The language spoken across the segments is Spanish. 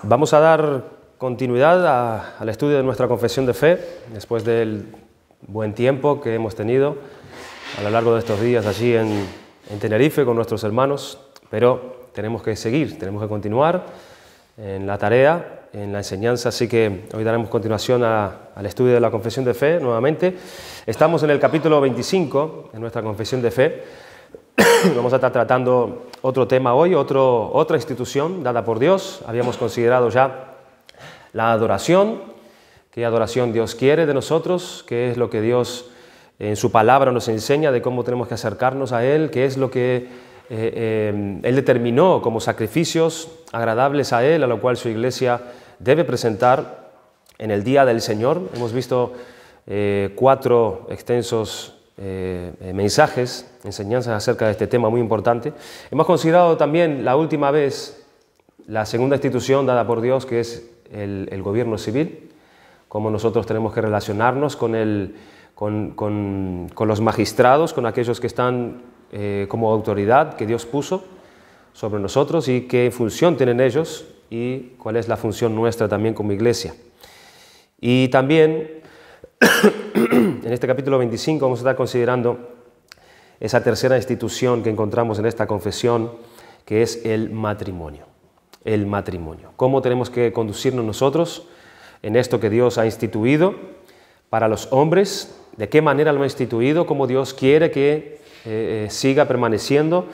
Vamos a dar continuidad al estudio de nuestra confesión de fe, después del buen tiempo que hemos tenido a lo largo de estos días allí en Tenerife con nuestros hermanos, pero tenemos que seguir, tenemos que continuar en la tarea, en la enseñanza, así que hoy daremos continuación al estudio de la confesión de fe nuevamente. Estamos en el capítulo 25 de nuestra confesión de fe. Vamos a estar tratando otro tema hoy, otra institución dada por Dios. Habíamos considerado ya la adoración, qué adoración Dios quiere de nosotros, qué es lo que Dios en su palabra nos enseña de cómo tenemos que acercarnos a Él, qué es lo que Él determinó como sacrificios agradables a Él, a lo cual su iglesia debe presentar en el día del Señor. Hemos visto 4 extensos mensajes, enseñanzas acerca de este tema muy importante. Hemos considerado también la última vez la segunda institución dada por Dios, que es el gobierno civil, cómo nosotros tenemos que relacionarnos con los magistrados, con aquellos que están como autoridad que Dios puso sobre nosotros y qué función tienen ellos y cuál es la función nuestra también como iglesia. Y también en este capítulo 25 vamos a estar considerando esa tercera institución que encontramos en esta confesión, que es el matrimonio. El matrimonio. Cómo tenemos que conducirnos nosotros en esto que Dios ha instituido para los hombres, de qué manera lo ha instituido, cómo Dios quiere que siga permaneciendo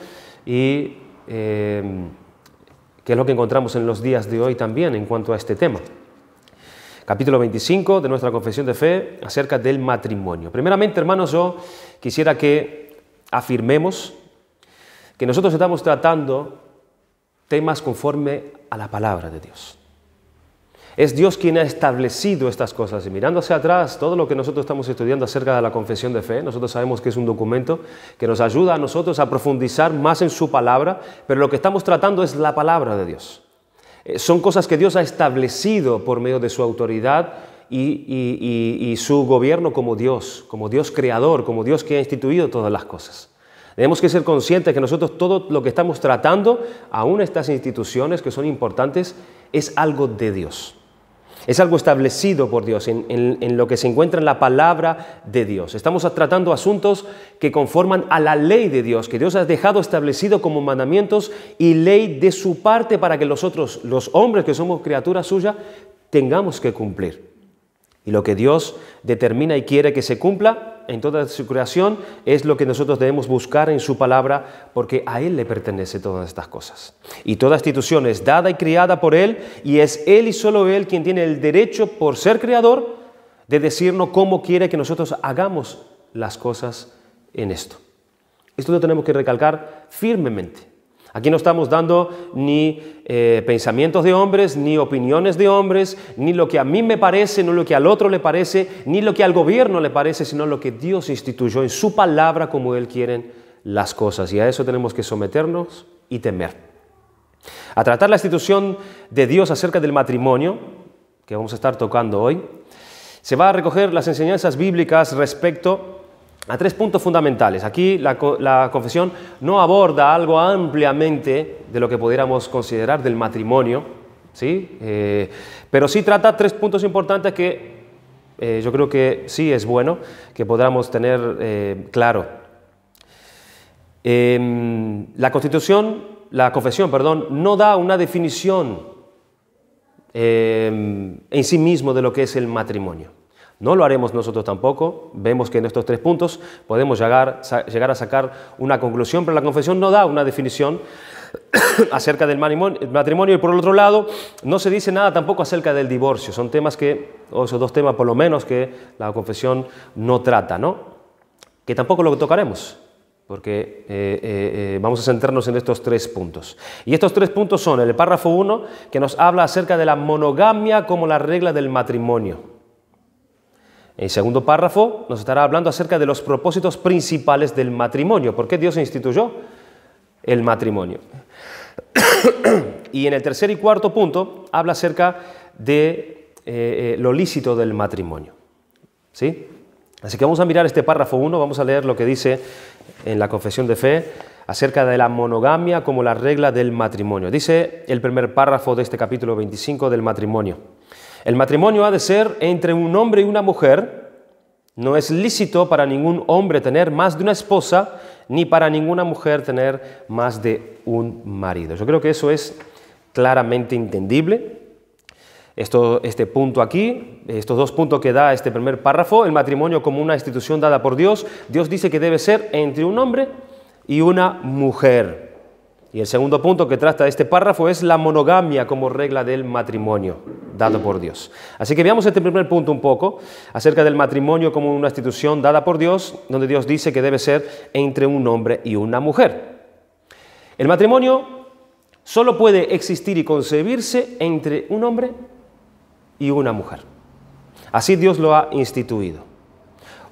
y qué es lo que encontramos en los días de hoy también en cuanto a este tema. Capítulo 25 de nuestra confesión de fe acerca del matrimonio. Primeramente, hermanos, yo quisiera que afirmemos que nosotros estamos tratando temas conforme a la palabra de Dios. Es Dios quien ha establecido estas cosas y mirando hacia atrás, todo lo que nosotros estamos estudiando acerca de la confesión de fe, nosotros sabemos que es un documento que nos ayuda a nosotros a profundizar más en su palabra, pero lo que estamos tratando es la palabra de Dios. Son cosas que Dios ha establecido por medio de su autoridad y su gobierno como Dios creador, como Dios que ha instituido todas las cosas. Tenemos que ser conscientes que nosotros todo lo que estamos tratando, aún estas instituciones que son importantes, es algo de Dios. Es algo establecido por Dios, en lo que se encuentra en la palabra de Dios. Estamos tratando asuntos que conforman a la ley de Dios, que Dios ha dejado establecido como mandamientos y ley de su parte para que nosotros, los hombres que somos criaturas suyas, tengamos que cumplir. Y lo que Dios determina y quiere que se cumpla en toda su creación es lo que nosotros debemos buscar en su palabra, porque a Él le pertenece todas estas cosas. Y toda institución es dada y criada por Él, y es Él y solo Él quien tiene el derecho, por ser creador, de decirnos cómo quiere que nosotros hagamos las cosas en esto. Esto lo tenemos que recalcar firmemente. Aquí no estamos dando ni pensamientos de hombres, ni opiniones de hombres, ni lo que a mí me parece, no lo que al otro le parece, ni lo que al gobierno le parece, sino lo que Dios instituyó en su palabra como Él quiere las cosas. Y a eso tenemos que someternos y temer. A tratar la institución de Dios acerca del matrimonio, que vamos a estar tocando hoy, se va a recoger las enseñanzas bíblicas respecto a 3 puntos fundamentales. Aquí la confesión no aborda algo ampliamente de lo que pudiéramos considerar del matrimonio, ¿sí? Pero sí trata 3 puntos importantes que yo creo que sí es bueno que podamos tener claro. La confesión, no da una definición en sí mismo de lo que es el matrimonio. No lo haremos nosotros tampoco. Vemos que en estos 3 puntos podemos llegar a sacar una conclusión, pero la confesión no da una definición acerca del matrimonio y por el otro lado no se dice nada tampoco acerca del divorcio. Son temas esos 2 temas por lo menos que la confesión no trata, ¿no? Que tampoco lo tocaremos, porque vamos a centrarnos en estos 3 puntos. Y estos 3 puntos son el párrafo 1, que nos habla acerca de la monogamia como la regla del matrimonio. El segundo párrafo nos estará hablando acerca de los propósitos principales del matrimonio. ¿Por qué Dios instituyó el matrimonio? Y en el tercer y cuarto punto habla acerca de lo lícito del matrimonio. ¿Sí? Así que vamos a mirar este párrafo 1, vamos a leer lo que dice en la confesión de fe acerca de la monogamia como la regla del matrimonio. Dice el primer párrafo de este capítulo 25 del matrimonio. El matrimonio ha de ser entre un hombre y una mujer. No es lícito para ningún hombre tener más de una esposa, ni para ninguna mujer tener más de un marido. Yo creo que eso es claramente entendible. Este punto aquí, estos dos puntos que da este primer párrafo, el matrimonio como una institución dada por Dios, Dios dice que debe ser entre un hombre y una mujer. Y el segundo punto que trata este párrafo es la monogamia como regla del matrimonio dado por Dios. Así que veamos este primer punto un poco acerca del matrimonio como una institución dada por Dios, donde Dios dice que debe ser entre un hombre y una mujer. El matrimonio solo puede existir y concebirse entre un hombre y una mujer. Así Dios lo ha instituido.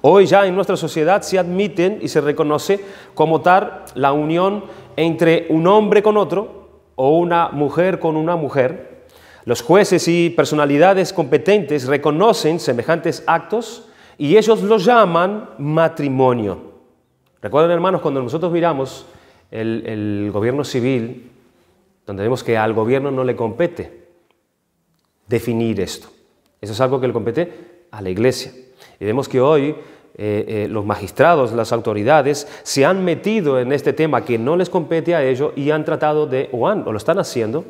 Hoy ya en nuestra sociedad se admiten y se reconoce como tal la unión entre un hombre con otro o una mujer con una mujer. Los jueces y personalidades competentes reconocen semejantes actos y ellos lo llaman matrimonio. Recuerden, hermanos, cuando nosotros miramos el gobierno civil, donde vemos que al gobierno no le compete definir esto. Eso es algo que le compete a la Iglesia. Y vemos que hoy los magistrados, las autoridades, se han metido en este tema que no les compete a ellos y han tratado o lo están haciendo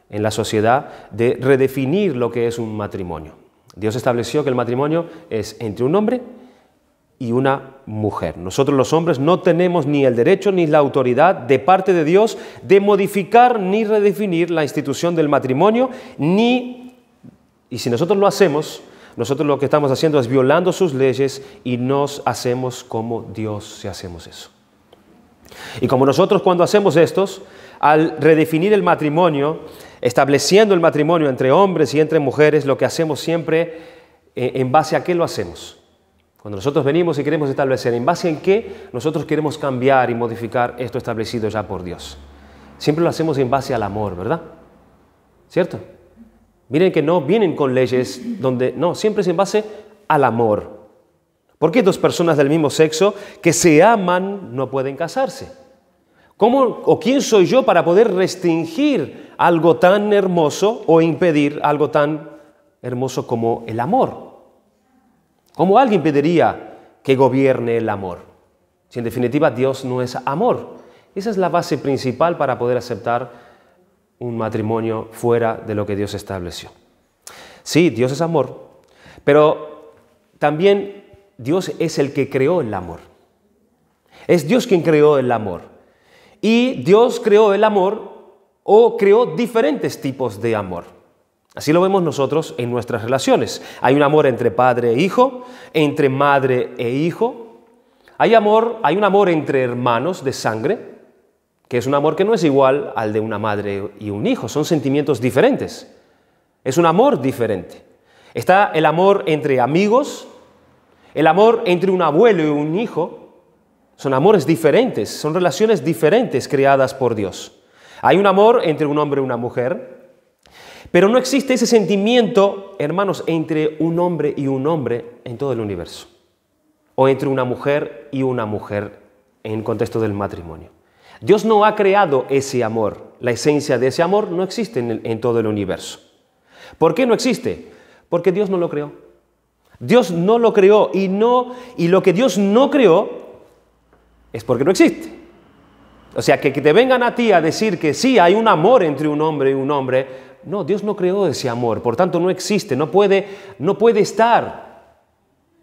en la sociedad, de redefinir lo que es un matrimonio. Dios estableció que el matrimonio es entre un hombre y una mujer. Nosotros los hombres no tenemos ni el derecho ni la autoridad de parte de Dios de modificar ni redefinir la institución del matrimonio, y si nosotros lo hacemos, nosotros lo que estamos haciendo es violando sus leyes y nos hacemos como Dios si hacemos eso. Y como nosotros cuando hacemos estos, al redefinir el matrimonio, estableciendo el matrimonio entre hombres y entre mujeres, lo que hacemos siempre, ¿en base a qué lo hacemos? Cuando nosotros venimos y queremos establecer, ¿en base en qué nosotros queremos cambiar y modificar esto establecido ya por Dios? Siempre lo hacemos en base al amor, ¿verdad? ¿Cierto? Miren que no vienen con leyes donde, no, siempre es en base al amor. ¿Por qué dos personas del mismo sexo que se aman no pueden casarse? ¿Cómo o quién soy yo para poder restringir algo tan hermoso o impedir algo tan hermoso como el amor? ¿Cómo alguien pediría que gobierne el amor? Si en definitiva Dios no es amor. Esa es la base principal para poder aceptar un matrimonio fuera de lo que Dios estableció. Sí, Dios es amor, pero también Dios es el que creó el amor. Es Dios quien creó el amor. Y Dios creó el amor o creó diferentes tipos de amor. Así lo vemos nosotros en nuestras relaciones. Hay un amor entre padre e hijo, entre madre e hijo. Hay un amor entre hermanos de sangre, que es un amor que no es igual al de una madre y un hijo, son sentimientos diferentes. Es un amor diferente. Está el amor entre amigos, el amor entre un abuelo y un hijo. Son amores diferentes, son relaciones diferentes creadas por Dios. Hay un amor entre un hombre y una mujer, pero no existe ese sentimiento, hermanos, entre un hombre y un hombre en todo el universo, o entre una mujer y una mujer en el contexto del matrimonio. Dios no ha creado ese amor. La esencia de ese amor no existe en todo el universo. ¿Por qué no existe? Porque Dios no lo creó. Dios no lo creó y lo que Dios no creó es porque no existe. O sea, que te vengan a ti a decir que sí, hay un amor entre un hombre y un hombre. No, Dios no creó ese amor, por tanto no existe, no puede estar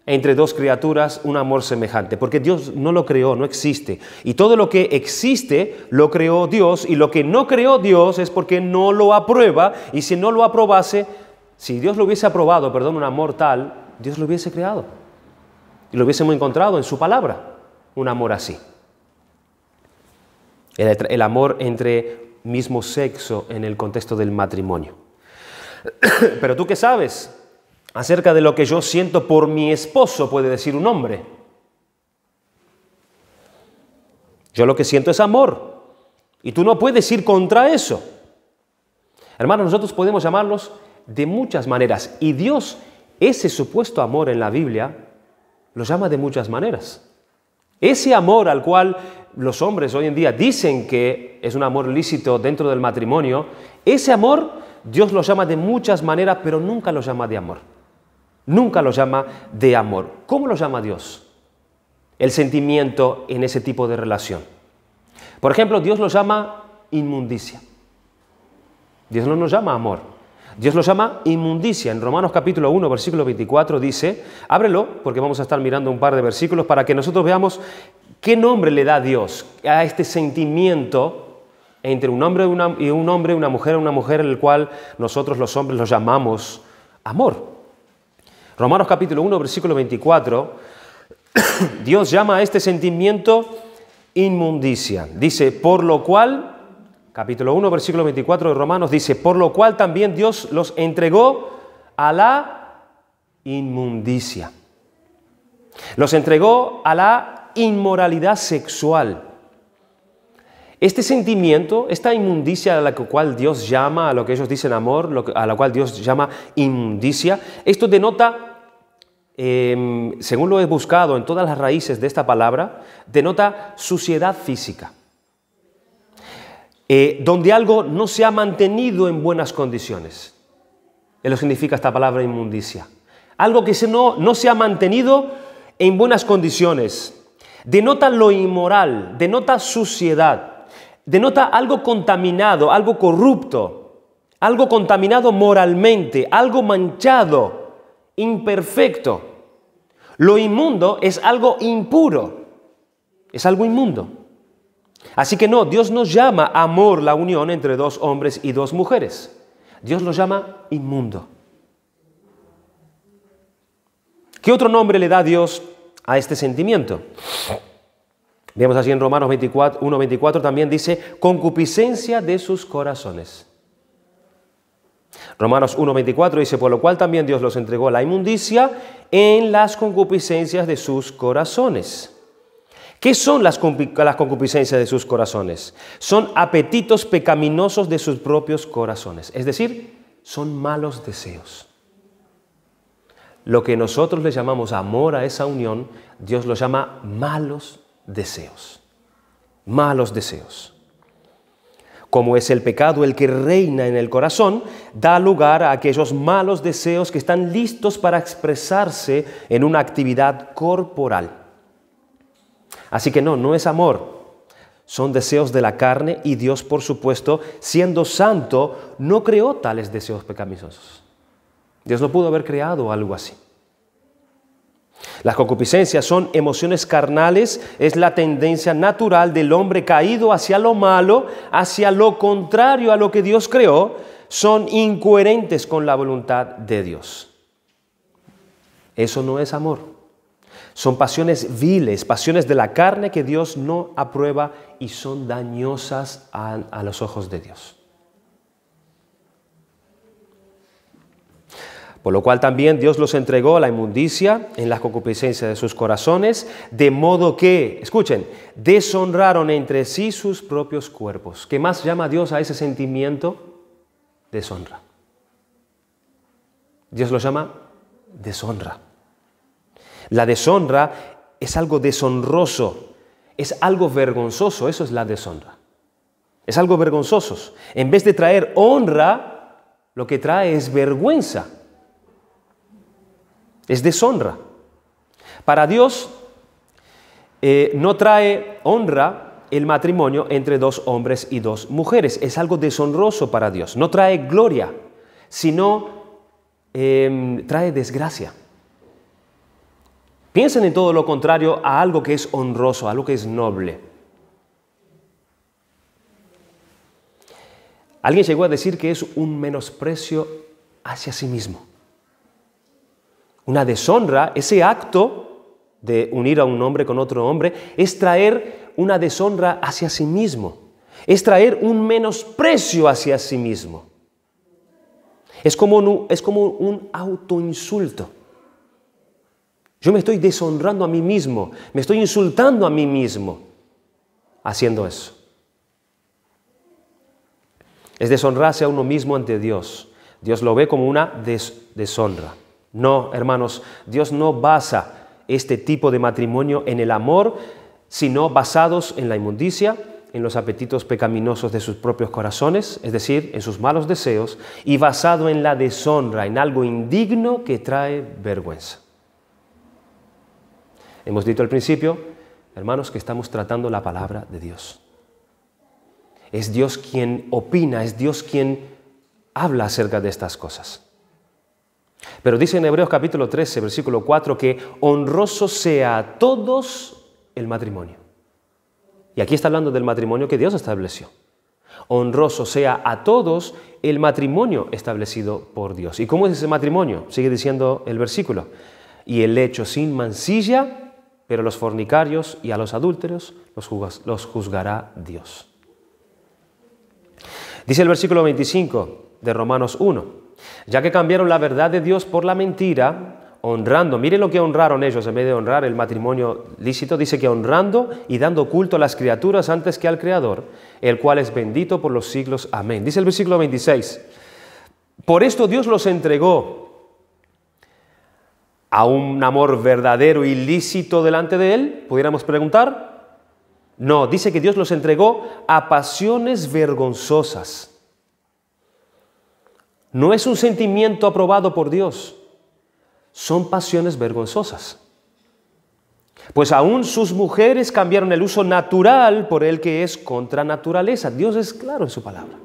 entre dos criaturas un amor semejante, porque Dios no lo creó, no existe. Y todo lo que existe lo creó Dios, y lo que no creó Dios es porque no lo aprueba, y si no lo aprobase, si Dios lo hubiese aprobado, un amor tal, Dios lo hubiese creado. Y lo hubiésemos encontrado en su palabra, un amor así. El amor entre mismo sexo en el contexto del matrimonio. Pero ¿tú qué sabes acerca de lo que yo siento por mi esposo?, puede decir un hombre. Yo lo que siento es amor, y tú no puedes ir contra eso. Hermanos, nosotros podemos llamarlos de muchas maneras, y Dios, ese supuesto amor en la Biblia, lo llama de muchas maneras. Ese amor al cual los hombres hoy en día dicen que es un amor lícito dentro del matrimonio, ese amor Dios lo llama de muchas maneras, pero nunca lo llama de amor. Nunca lo llama de amor. ¿Cómo lo llama Dios? El sentimiento en ese tipo de relación. Por ejemplo, Dios lo llama inmundicia. Dios no nos llama amor. Dios lo llama inmundicia. En Romanos capítulo 1, versículo 24 dice, ábrelo porque vamos a estar mirando un par de versículos para que nosotros veamos qué nombre le da Dios a este sentimiento entre un hombre y un hombre, una mujer, el cual nosotros los hombres lo llamamos amor. Romanos capítulo 1, versículo 24, Dios llama a este sentimiento inmundicia. Dice, por lo cual, capítulo 1, versículo 24 de Romanos, dice, por lo cual también Dios los entregó a la inmundicia. Los entregó a la inmoralidad sexual. Este sentimiento, esta inmundicia a la cual Dios llama, a lo que ellos dicen amor, a la cual Dios llama inmundicia, esto denota, según lo he buscado en todas las raíces de esta palabra, denota suciedad física. Donde algo no se ha mantenido en buenas condiciones. Es lo que significa esta palabra inmundicia. Algo que no se ha mantenido en buenas condiciones. Denota lo inmoral, denota suciedad, denota algo contaminado, algo corrupto, algo contaminado moralmente, algo manchado, imperfecto. Lo inmundo es algo impuro, es algo inmundo. Así que no, Dios nos llama amor la unión entre dos hombres y dos mujeres. Dios lo llama inmundo. ¿Qué otro nombre le da Dios a este sentimiento? Vemos así en Romanos 1:24 también dice, concupiscencia de sus corazones. Romanos 1:24 dice, por lo cual también Dios los entregó a la inmundicia en las concupiscencias de sus corazones. ¿Qué son las concupiscencias de sus corazones? Son apetitos pecaminosos de sus propios corazones. Es decir, son malos deseos. Lo que nosotros le llamamos amor a esa unión, Dios lo llama malos deseos. Malos deseos. Como es el pecado el que reina en el corazón, da lugar a aquellos malos deseos que están listos para expresarse en una actividad corporal. Así que no es amor, son deseos de la carne y Dios, por supuesto, siendo santo, no creó tales deseos pecaminosos. Dios no pudo haber creado algo así. Las concupiscencias son emociones carnales, es la tendencia natural del hombre caído hacia lo malo, hacia lo contrario a lo que Dios creó, son incoherentes con la voluntad de Dios. Eso no es amor. Son pasiones viles, pasiones de la carne que Dios no aprueba y son dañosas a los ojos de Dios. Por lo cual también Dios los entregó a la inmundicia en las concupiscencias de sus corazones, de modo que, escuchen, deshonraron entre sí sus propios cuerpos. ¿Qué más llama Dios a ese sentimiento? Deshonra. Dios lo llama deshonra. La deshonra es algo deshonroso, es algo vergonzoso, eso es la deshonra. Es algo vergonzoso. En vez de traer honra, lo que trae es vergüenza. Es deshonra. Para Dios no trae honra el matrimonio entre dos hombres y dos mujeres. Es algo deshonroso para Dios. No trae gloria, sino trae desgracia. Piensen en todo lo contrario a algo que es honroso, a algo que es noble. Alguien llegó a decir que es un menosprecio hacia sí mismo. Una deshonra, ese acto de unir a un hombre con otro hombre, es traer una deshonra hacia sí mismo. Es traer un menosprecio hacia sí mismo. Es como un autoinsulto. Yo me estoy deshonrando a mí mismo, me estoy insultando a mí mismo haciendo eso. Es deshonrarse a uno mismo ante Dios. Dios lo ve como una deshonra. No, hermanos, Dios no basa este tipo de matrimonio en el amor sino basados en la inmundicia, en los apetitos pecaminosos de sus propios corazones, es decir, en sus malos deseos, y basado en la deshonra, en algo indigno que trae vergüenza. Hemos dicho al principio, hermanos, que estamos tratando la palabra de Dios. Es Dios quien opina, es Dios quien habla acerca de estas cosas. Pero dice en Hebreos capítulo 13, versículo 4, que honroso sea a todos el matrimonio. Y aquí está hablando del matrimonio que Dios estableció. Honroso sea a todos el matrimonio establecido por Dios. ¿Y cómo es ese matrimonio? Sigue diciendo el versículo. Y el hecho sin mancilla, pero los fornicarios y a los adúlteros los juzgará Dios. Dice el versículo 25 de Romanos 1, ya que cambiaron la verdad de Dios por la mentira, honrando, miren lo que honraron ellos en vez de honrar el matrimonio lícito, dice que honrando y dando culto a las criaturas antes que al Creador, el cual es bendito por los siglos. Amén. Dice el versículo 26, por esto Dios los entregó a un amor verdadero y lícito delante de Él, pudiéramos preguntar. No, dice que Dios los entregó a pasiones vergonzosas. No es un sentimiento aprobado por Dios, son pasiones vergonzosas. Pues aún sus mujeres cambiaron el uso natural por el que es contra naturaleza. Dios es claro en su palabra.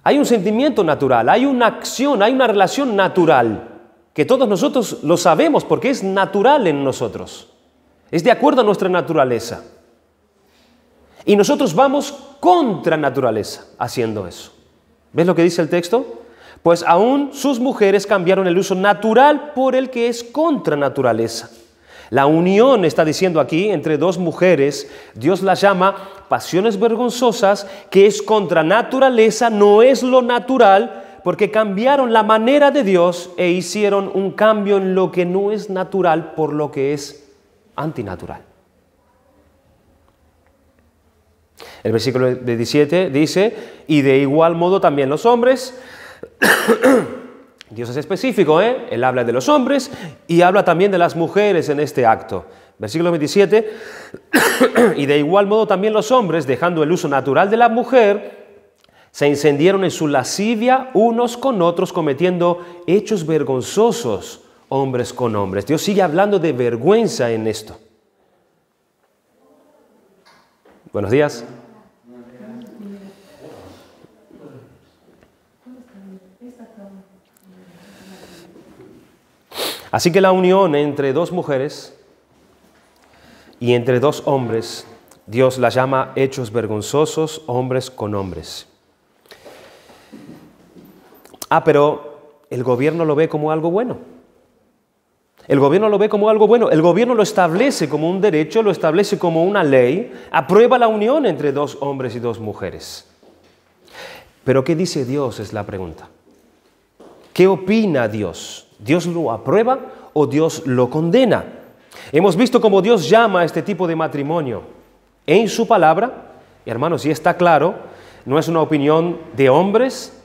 Hay un sentimiento natural, hay una acción, hay una relación natural, que todos nosotros lo sabemos porque es natural en nosotros. Es de acuerdo a nuestra naturaleza. Y nosotros vamos contra naturaleza haciendo eso. ¿Ves lo que dice el texto? Pues aún sus mujeres cambiaron el uso natural por el que es contra naturaleza. La unión, está diciendo aquí, entre dos mujeres, Dios la llama pasiones vergonzosas, que es contra naturaleza, no es lo natural, porque cambiaron la manera de Dios e hicieron un cambio en lo que no es natural por lo que es antinatural. El versículo 17 dice, y de igual modo también los hombres, Dios es específico, Él habla de los hombres y habla también de las mujeres en este acto. Versículo 27, y de igual modo también los hombres, dejando el uso natural de la mujer, se encendieron en su lascivia unos con otros, cometiendo hechos vergonzosos hombres con hombres. Dios sigue hablando de vergüenza en esto. Buenos días. Así que la unión entre dos mujeres y entre dos hombres, Dios la llama hechos vergonzosos hombres con hombres. Pero el gobierno lo ve como algo bueno. El gobierno lo ve como algo bueno. El gobierno lo establece como un derecho, lo establece como una ley, aprueba la unión entre dos hombres y dos mujeres. Pero ¿qué dice Dios? Es la pregunta. ¿Qué opina Dios? ¿Dios lo aprueba o Dios lo condena? Hemos visto cómo Dios llama a este tipo de matrimonio en su palabra. Y hermanos, si está claro, no es una opinión de hombres,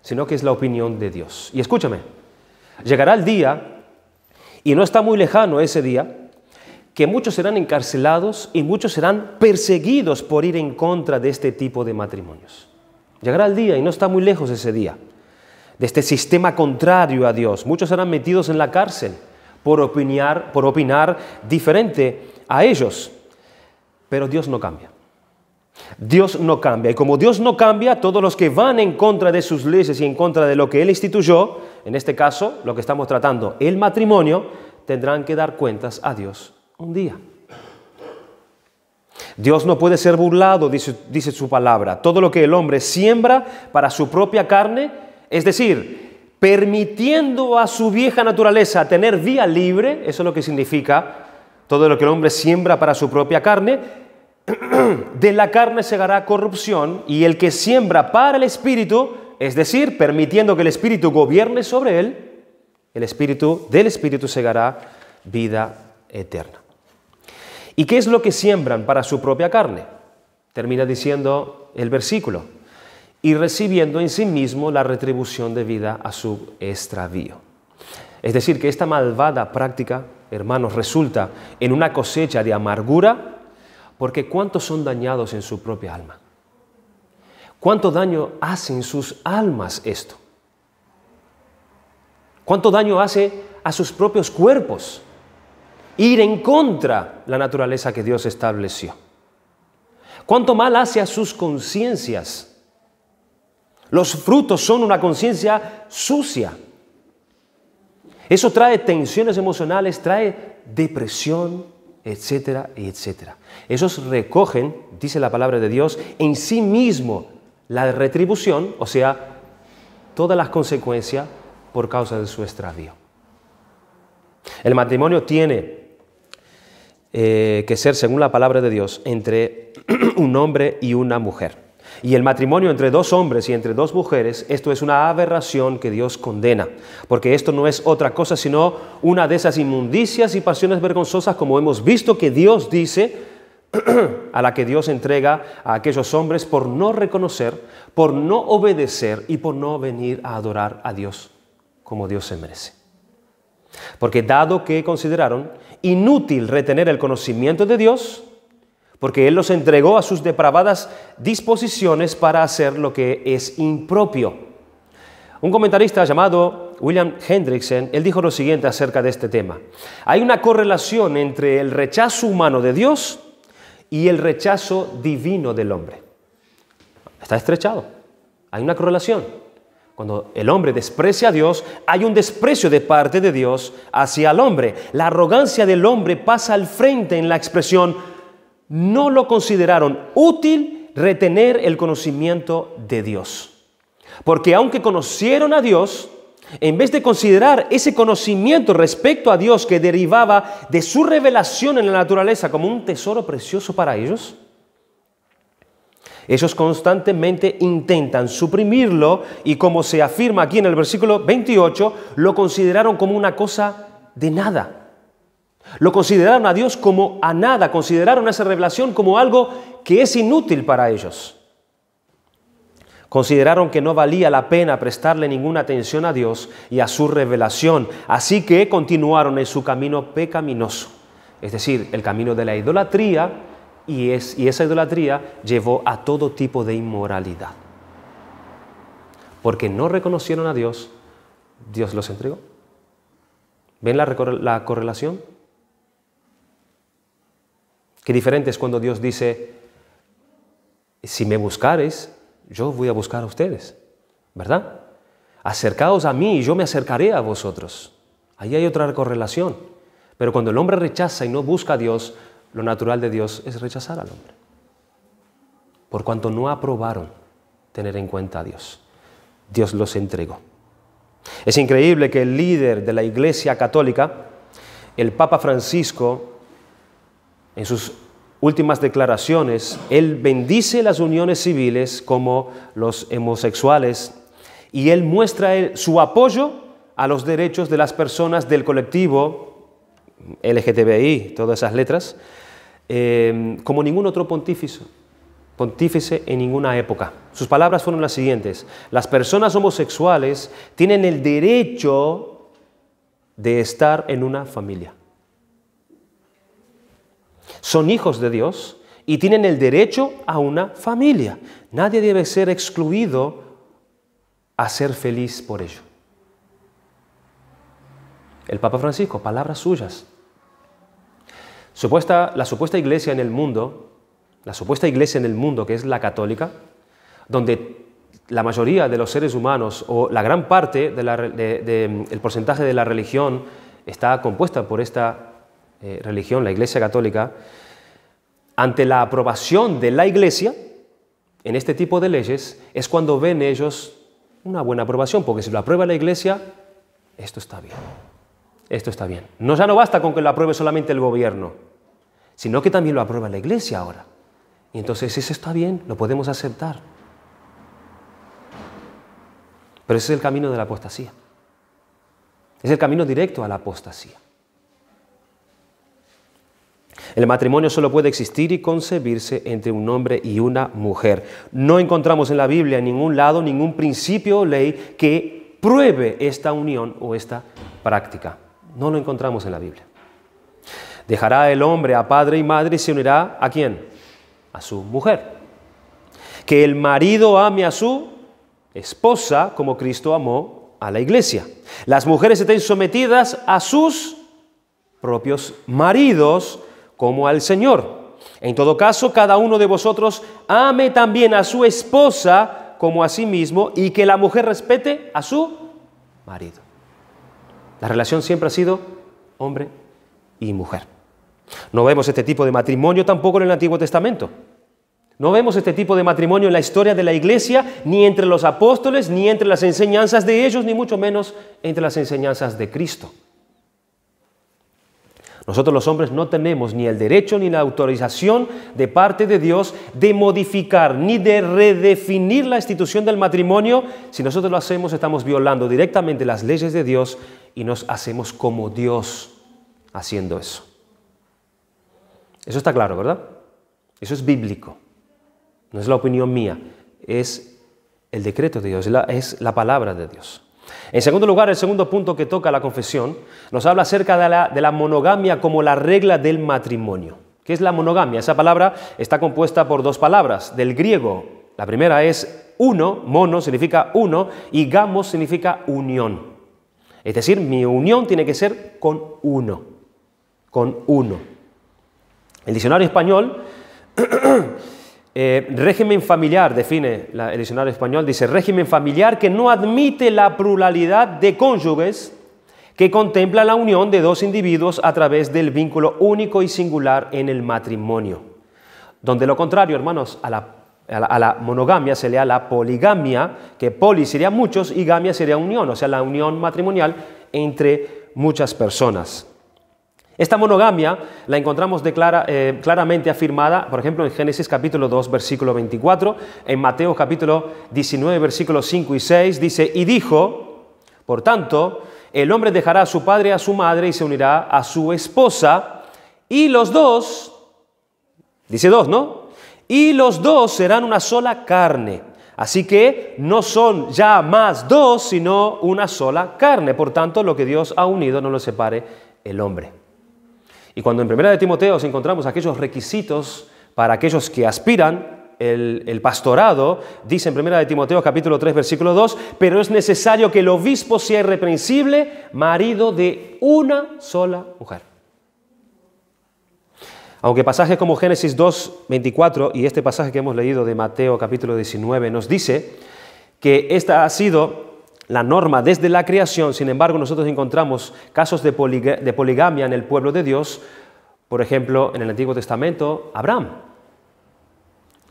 sino que es la opinión de Dios. Y escúchame, llegará el día, y no está muy lejano ese día, que muchos serán encarcelados y muchos serán perseguidos por ir en contra de este tipo de matrimonios. Llegará el día, y no está muy lejos ese día, de este sistema contrario a Dios. Muchos serán metidos en la cárcel por opinar diferente a ellos. Pero Dios no cambia. Dios no cambia. Y como Dios no cambia, todos los que van en contra de sus leyes y en contra de lo que Él instituyó, en este caso, lo que estamos tratando, el matrimonio, tendrán que dar cuentas a Dios un día. Dios no puede ser burlado, dice su palabra. Todo lo que el hombre siembra para su propia carne, es decir, permitiendo a su vieja naturaleza tener vía libre, eso es lo que significa todo lo que el hombre siembra para su propia carne, de la carne segará corrupción, y el que siembra para el Espíritu, es decir, permitiendo que el Espíritu gobierne sobre él, del Espíritu segará vida eterna. ¿Y qué es lo que siembran para su propia carne? Termina diciendo el versículo, y recibiendo en sí mismo la retribución debida a su extravío. Es decir, que esta malvada práctica, hermanos, resulta en una cosecha de amargura, porque ¿cuántos son dañados en su propia alma? ¿Cuánto daño hace en sus almas esto? ¿Cuánto daño hace a sus propios cuerpos? Ir en contra de la naturaleza que Dios estableció. ¿Cuánto mal hace a sus conciencias? Los frutos son una conciencia sucia. Eso trae tensiones emocionales, trae depresión, etcétera, etcétera. Esos recogen, dice la palabra de Dios, en sí mismo la retribución, o sea, todas las consecuencias por causa de su extravío. El matrimonio tiene que ser, según la palabra de Dios, entre un hombre y una mujer. Y el matrimonio entre dos hombres y entre dos mujeres, esto es una aberración que Dios condena, porque esto no es otra cosa sino una de esas inmundicias y pasiones vergonzosas, como hemos visto que Dios dice, a la que Dios entrega a aquellos hombres por no reconocer, por no obedecer y por no venir a adorar a Dios como Dios se merece. Porque dado que consideraron inútil retener el conocimiento de Dios, porque Él los entregó a sus depravadas disposiciones para hacer lo que es impropio. Un comentarista llamado William Hendrickson, él dijo lo siguiente acerca de este tema. Hay una correlación entre el rechazo humano de Dios y el rechazo divino del hombre. Está estrechado. Hay una correlación. Cuando el hombre desprecia a Dios, hay un desprecio de parte de Dios hacia el hombre. La arrogancia del hombre pasa al frente en la expresión: no lo consideraron útil retener el conocimiento de Dios. Porque aunque conocieron a Dios, en vez de considerar ese conocimiento respecto a Dios que derivaba de su revelación en la naturaleza como un tesoro precioso para ellos, ellos constantemente intentan suprimirlo y, como se afirma aquí en el versículo 28, lo consideraron como una cosa de nada. Lo consideraron a Dios como a nada, consideraron esa revelación como algo que es inútil para ellos. Consideraron que no valía la pena prestarle ninguna atención a Dios y a su revelación, así que continuaron en su camino pecaminoso, es decir, el camino de la idolatría, y esa idolatría llevó a todo tipo de inmoralidad. Porque no reconocieron a Dios, Dios los entregó. ¿Ven la correlación? Qué diferente es cuando Dios dice: si me buscareis, yo voy a buscar a ustedes, ¿verdad? Acercaos a mí y yo me acercaré a vosotros. Ahí hay otra correlación. Pero cuando el hombre rechaza y no busca a Dios, lo natural de Dios es rechazar al hombre. Por cuanto no aprobaron tener en cuenta a Dios, Dios los entregó. Es increíble que el líder de la Iglesia Católica, el Papa Francisco, en sus últimas declaraciones, él bendice las uniones civiles como los homosexuales y él muestra su apoyo a los derechos de las personas del colectivo LGTBI, todas esas letras, como ningún otro pontífice en ninguna época. Sus palabras fueron las siguientes: las personas homosexuales tienen el derecho de estar en una familia. Son hijos de Dios y tienen el derecho a una familia. Nadie debe ser excluido a ser feliz por ello. El Papa Francisco, palabras suyas. La supuesta iglesia en el mundo, que es la católica, donde la mayoría de los seres humanos o la gran parte del porcentaje de la religión está compuesta por esta religión, la Iglesia Católica, ante la aprobación de la Iglesia en este tipo de leyes, es cuando ven ellos una buena aprobación, porque si lo aprueba la Iglesia, esto está bien. Esto está bien. Ya no basta con que lo apruebe solamente el gobierno, sino que también lo aprueba la Iglesia ahora. Y entonces eso está bien, lo podemos aceptar. Pero ese es el camino de la apostasía. Es el camino directo a la apostasía. El matrimonio solo puede existir y concebirse entre un hombre y una mujer. No encontramos en la Biblia en ningún lado ningún principio o ley que pruebe esta unión o esta práctica. No lo encontramos en la Biblia. Dejará el hombre a padre y madre y se unirá ¿a quién? A su mujer. Que el marido ame a su esposa como Cristo amó a la iglesia. Las mujeres estén sometidas a sus propios maridos como al Señor. En todo caso, cada uno de vosotros ame también a su esposa como a sí mismo y que la mujer respete a su marido. La relación siempre ha sido hombre y mujer. No vemos este tipo de matrimonio tampoco en el Antiguo Testamento. No vemos este tipo de matrimonio en la historia de la Iglesia, ni entre los apóstoles, ni entre las enseñanzas de ellos, ni mucho menos entre las enseñanzas de Cristo. Nosotros los hombres no tenemos ni el derecho ni la autorización de parte de Dios de modificar ni de redefinir la institución del matrimonio. Si nosotros lo hacemos, estamos violando directamente las leyes de Dios y nos hacemos como Dios haciendo eso. Eso está claro, ¿verdad? Eso es bíblico. No es la opinión mía, es el decreto de Dios, es la palabra de Dios. En segundo lugar, el segundo punto que toca la confesión nos habla acerca de la monogamia como la regla del matrimonio. ¿Qué es la monogamia? Esa palabra está compuesta por dos palabras del griego. La primera es uno, mono significa uno y gamos significa unión. Es decir, mi unión tiene que ser con uno, con uno. El diccionario español régimen familiar, define el diccionario español, dice régimen familiar que no admite la pluralidad de cónyuges, que contempla la unión de dos individuos a través del vínculo único y singular en el matrimonio. Donde lo contrario, hermanos, a la monogamia se le da la poligamia, que poli sería muchos y gamia sería unión, o sea, la unión matrimonial entre muchas personas. Esta monogamia la encontramos claramente afirmada, por ejemplo, en Génesis capítulo 2, versículo 24, en Mateo capítulo 19, versículos 5 y 6, dice, y dijo, por tanto, el hombre dejará a su padre y a su madre y se unirá a su esposa, y los dos, dice dos, ¿no? Y los dos serán una sola carne. Así que no son ya más dos, sino una sola carne. Por tanto, lo que Dios ha unido no lo separe el hombre. Y cuando en 1 Timoteo encontramos aquellos requisitos para aquellos que aspiran el pastorado, dice en 1 Timoteo capítulo 3 versículo 2, pero es necesario que el obispo sea irreprensible, marido de una sola mujer. Aunque pasajes como Génesis 2, 24 y este pasaje que hemos leído de Mateo capítulo 19 nos dice que esta ha sido la norma desde la creación, sin embargo nosotros encontramos casos de poligamia en el pueblo de Dios, por ejemplo en el Antiguo Testamento, Abraham.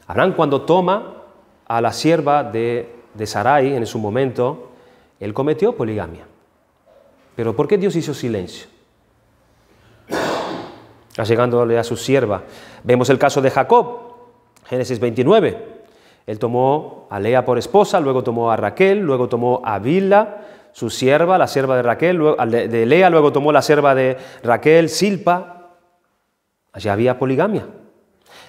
Abraham cuando toma a la sierva de Sarai en su momento, él cometió poligamia. Pero ¿por qué Dios hizo silencio? Allegándole a su sierva. Vemos el caso de Jacob, Génesis 29. Él tomó a Lea por esposa, luego tomó a Raquel, luego tomó a Bilha, su sierva, la sierva de Raquel, de Lea, luego tomó la sierva de Raquel, Silpa. Allí había poligamia.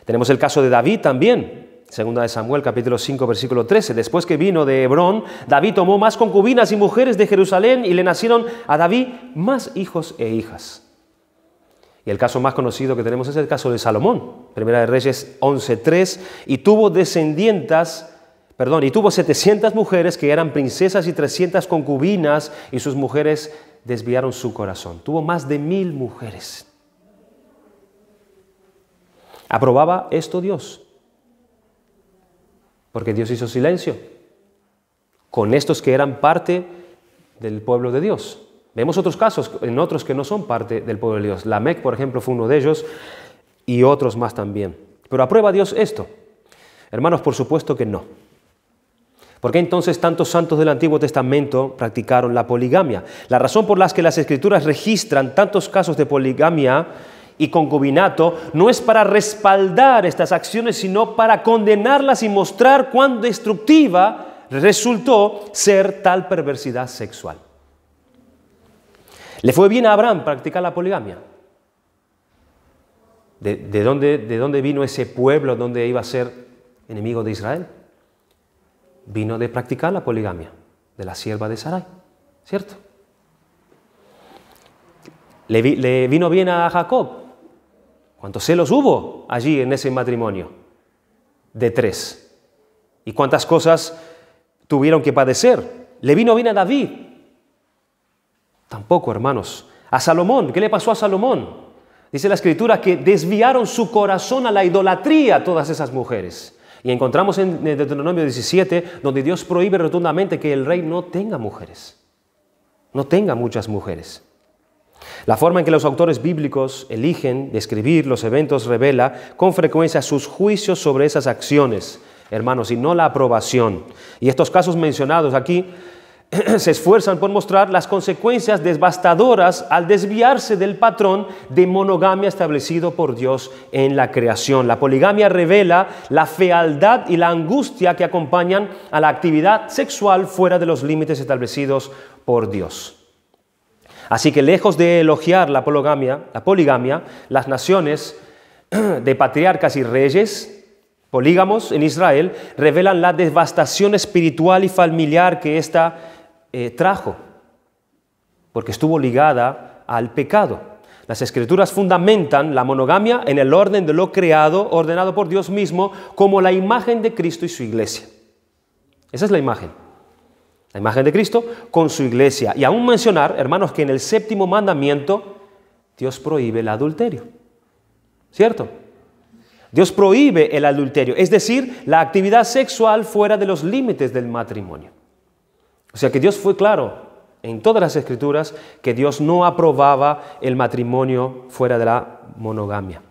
Tenemos el caso de David también, segunda de Samuel, capítulo 5, versículo 13. Después que vino de Hebrón, David tomó más concubinas y mujeres de Jerusalén y le nacieron a David más hijos e hijas. Y el caso más conocido que tenemos es el caso de Salomón, Primera de Reyes 11:3, y tuvo 700 mujeres que eran princesas y 300 concubinas, y sus mujeres desviaron su corazón. Tuvo más de 1000 mujeres. ¿Aprobaba esto Dios? Porque Dios hizo silencio con estos que eran parte del pueblo de Dios. Vemos otros casos en otros que no son parte del pueblo de Dios. Lamec, por ejemplo, fue uno de ellos y otros más también. ¿Pero aprueba Dios esto? Hermanos, por supuesto que no. ¿Por qué entonces tantos santos del Antiguo Testamento practicaron la poligamia? La razón por la que las Escrituras registran tantos casos de poligamia y concubinato no es para respaldar estas acciones, sino para condenarlas y mostrar cuán destructiva resultó ser tal perversidad sexual. ¿Le fue bien a Abraham practicar la poligamia? ¿De dónde vino ese pueblo donde iba a ser enemigo de Israel? Vino de practicar la poligamia, de la sierva de Sarai, ¿cierto? le vino bien a Jacob. ¿Cuántos celos hubo allí en ese matrimonio? De 3. ¿Y cuántas cosas tuvieron que padecer? ¿Le vino bien a David? Tampoco, hermanos. A Salomón, ¿qué le pasó a Salomón? Dice la Escritura que desviaron su corazón a la idolatría todas esas mujeres. Y encontramos en Deuteronomio 17, donde Dios prohíbe rotundamente que el rey no tenga mujeres, no tenga muchas mujeres. La forma en que los autores bíblicos eligen describir los eventos revela con frecuencia sus juicios sobre esas acciones, hermanos, y no la aprobación. Y estos casos mencionados aquí se esfuerzan por mostrar las consecuencias devastadoras al desviarse del patrón de monogamia establecido por Dios en la creación. La poligamia revela la fealdad y la angustia que acompañan a la actividad sexual fuera de los límites establecidos por Dios. Así que lejos de elogiar la poligamia, las naciones de patriarcas y reyes polígamos en Israel revelan la devastación espiritual y familiar que ésta trajo, porque estuvo ligada al pecado. Las Escrituras fundamentan la monogamia en el orden de lo creado, ordenado por Dios mismo, como la imagen de Cristo y su iglesia. Esa es la imagen de Cristo con su iglesia. Y aún mencionar, hermanos, que en el 7º mandamiento Dios prohíbe el adulterio, ¿cierto? Dios prohíbe el adulterio, es decir, la actividad sexual fuera de los límites del matrimonio. O sea que Dios fue claro en todas las Escrituras que Dios no aprobaba el matrimonio fuera de la monogamia.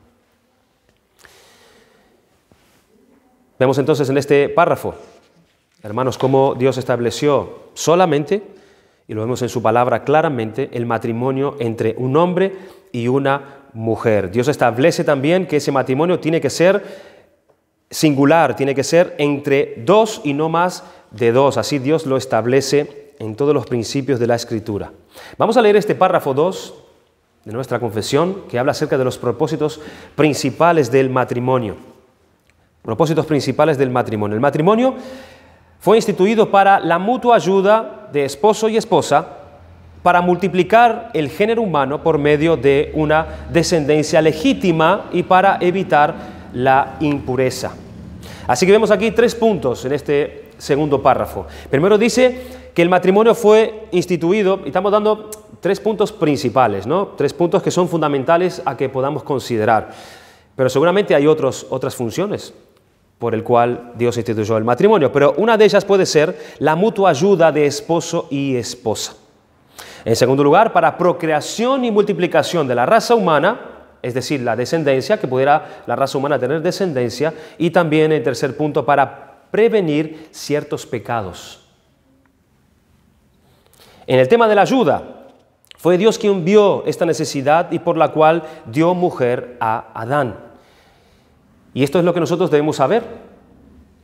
Vemos entonces en este párrafo, hermanos, cómo Dios estableció solamente, y lo vemos en su palabra claramente, el matrimonio entre un hombre y una mujer. Dios establece también que ese matrimonio tiene que ser singular, tiene que ser entre 2 y no más de 2. Así Dios lo establece en todos los principios de la Escritura. Vamos a leer este párrafo 2 de nuestra confesión, que habla acerca de los propósitos principales del matrimonio. Propósitos principales del matrimonio. El matrimonio fue instituido para la mutua ayuda de esposo y esposa, para multiplicar el género humano por medio de una descendencia legítima y para evitar la impureza. Así que vemos aquí 3 puntos en este segundo párrafo. Primero dice que el matrimonio fue instituido, y estamos dando 3 puntos principales, ¿no? 3 puntos que son fundamentales a que podamos considerar. Pero seguramente hay otras funciones por el cual Dios instituyó el matrimonio, pero una de ellas puede ser la mutua ayuda de esposo y esposa. En segundo lugar, para procreación y multiplicación de la raza humana, es decir, la descendencia, que pudiera la raza humana tener descendencia, y también en tercer punto, para prevenir ciertos pecados. En el tema de la ayuda, fue Dios quien vio esta necesidad y por la cual dio mujer a Adán. Y esto es lo que nosotros debemos saber,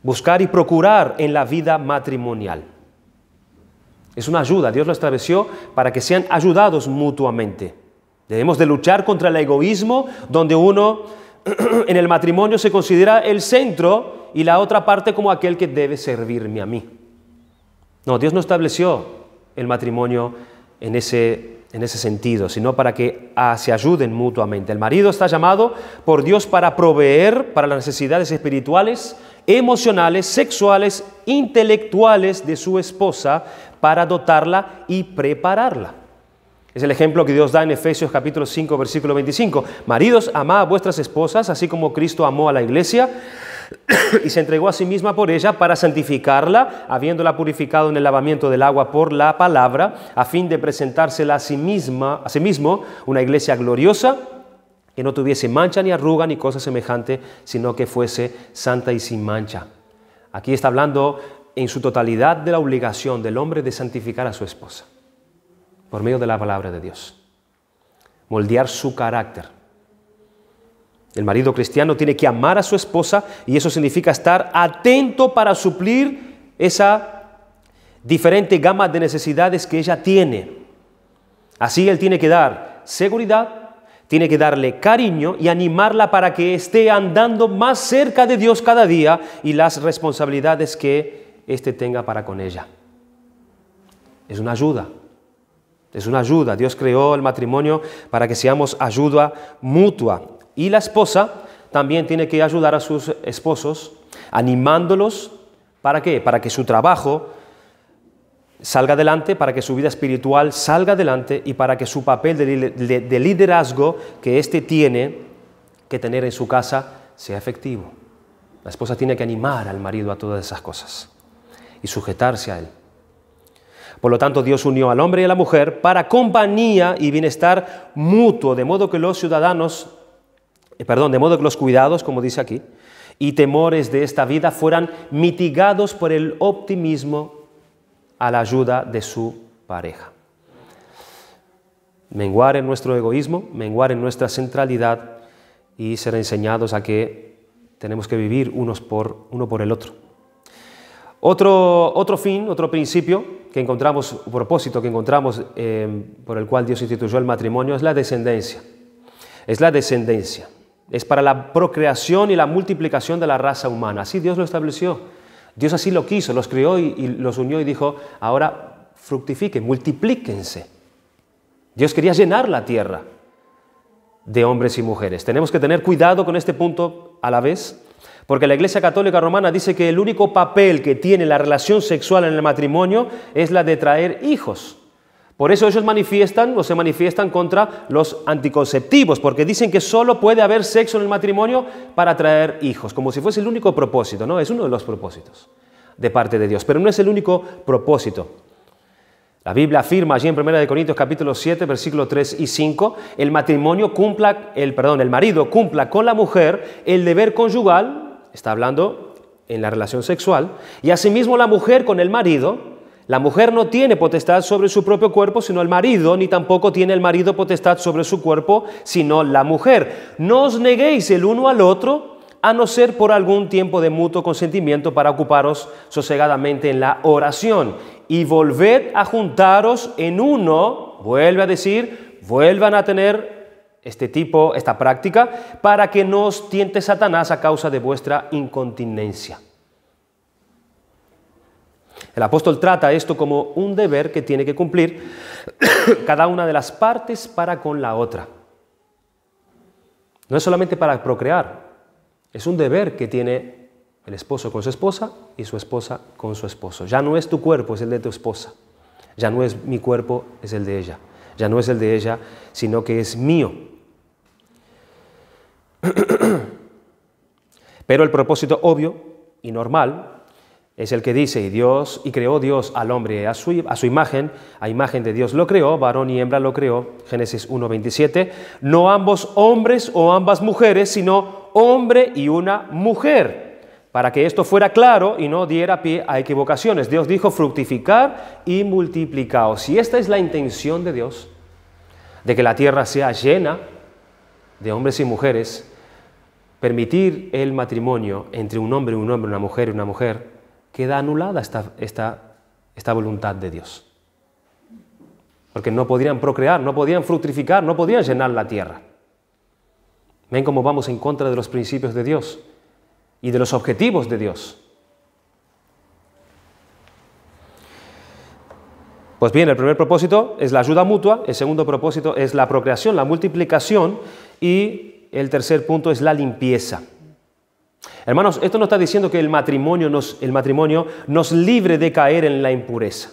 buscar y procurar en la vida matrimonial. Es una ayuda, Dios lo estableció para que sean ayudados mutuamente. Debemos de luchar contra el egoísmo, donde uno en el matrimonio se considera el centro y la otra parte como aquel que debe servirme a mí. No, Dios no estableció el matrimonio en ese sentido, sino para que se ayuden mutuamente. El marido está llamado por Dios para proveer para las necesidades espirituales, emocionales, sexuales, intelectuales de su esposa, para dotarla y prepararla. Es el ejemplo que Dios da en Efesios capítulo 5, versículo 25. Maridos, amad a vuestras esposas, así como Cristo amó a la iglesia y se entregó a sí misma por ella para santificarla, habiéndola purificado en el lavamiento del agua por la palabra, a fin de presentársela a sí mismo una iglesia gloriosa, que no tuviese mancha ni arruga ni cosa semejante, sino que fuese santa y sin mancha. Aquí está hablando en su totalidad de la obligación del hombre de santificar a su esposa por medio de la palabra de Dios, moldear su carácter. El marido cristiano tiene que amar a su esposa y eso significa estar atento para suplir esa diferente gama de necesidades que ella tiene. Así él tiene que dar seguridad, tiene que darle cariño y animarla para que esté andando más cerca de Dios cada día y las responsabilidades que éste tenga para con ella. Es una ayuda. es una ayuda. Dios creó el matrimonio para que seamos ayuda mutua. Y la esposa también tiene que ayudar a sus esposos, animándolos, ¿para qué? Para que su trabajo salga adelante, para que su vida espiritual salga adelante y para que su papel de liderazgo que éste tiene que tener en su casa sea efectivo. La esposa tiene que animar al marido a todas esas cosas y sujetarse a él. Por lo tanto, Dios unió al hombre y a la mujer para compañía y bienestar mutuo, de modo que los cuidados, como dice aquí, y temores de esta vida fueran mitigados por el optimismo a la ayuda de su pareja. Menguar en nuestro egoísmo, menguar en nuestra centralidad y ser enseñados a que tenemos que vivir uno por el otro. Otro fin, otro principio que encontramos, propósito que encontramos por el cual Dios instituyó el matrimonio es la descendencia. Es la descendencia. Es para la procreación y la multiplicación de la raza humana. Así Dios lo estableció. Dios así lo quiso, los crió y los unió y dijo, ahora fructifiquen, multiplíquense. Dios quería llenar la tierra de hombres y mujeres. Tenemos que tener cuidado con este punto a la vez, porque la Iglesia Católica Romana dice que el único papel que tiene la relación sexual en el matrimonio es la de traer hijos. Por eso ellos se manifiestan contra los anticonceptivos, porque dicen que solo puede haber sexo en el matrimonio para traer hijos, como si fuese el único propósito, ¿no? Es uno de los propósitos de parte de Dios, pero no es el único propósito. La Biblia afirma allí en 1 Corintios capítulo 7, versículos 3 y 5, el marido cumpla con la mujer el deber conyugal, está hablando en la relación sexual, y asimismo la mujer con el marido. La mujer no tiene potestad sobre su propio cuerpo, sino el marido, ni tampoco tiene el marido potestad sobre su cuerpo, sino la mujer. No os neguéis el uno al otro, a no ser por algún tiempo de mutuo consentimiento para ocuparos sosegadamente en la oración. Y volved a juntaros en uno, vuelvan a tener esta práctica, para que no os tiente Satanás a causa de vuestra incontinencia. El apóstol trata esto como un deber que tiene que cumplir cada una de las partes para con la otra. No es solamente para procrear, es un deber que tiene el esposo con su esposa y su esposa con su esposo. Ya no es tu cuerpo, es el de tu esposa. Ya no es mi cuerpo, es el de ella. Ya no es el de ella, sino que es mío. Pero el propósito obvio y normal es el que dice, y creó Dios al hombre a su imagen, a imagen de Dios lo creó, varón y hembra lo creó, Génesis 1:27, no ambos hombres o ambas mujeres, sino hombre y una mujer, para que esto fuera claro y no diera pie a equivocaciones. Dios dijo fructificar y multiplicaos. Si esta es la intención de Dios, de que la tierra sea llena de hombres y mujeres, permitir el matrimonio entre un hombre, una mujer y una mujer, queda anulada esta voluntad de Dios. Porque no podrían procrear, no podían fructificar, no podían llenar la tierra. ¿Ven cómo vamos en contra de los principios de Dios y de los objetivos de Dios? Pues bien, el primer propósito es la ayuda mutua, el segundo propósito es la procreación, la multiplicación y el tercer punto es la limpieza. Hermanos, esto no está diciendo que el matrimonio nos libre de caer en la impureza.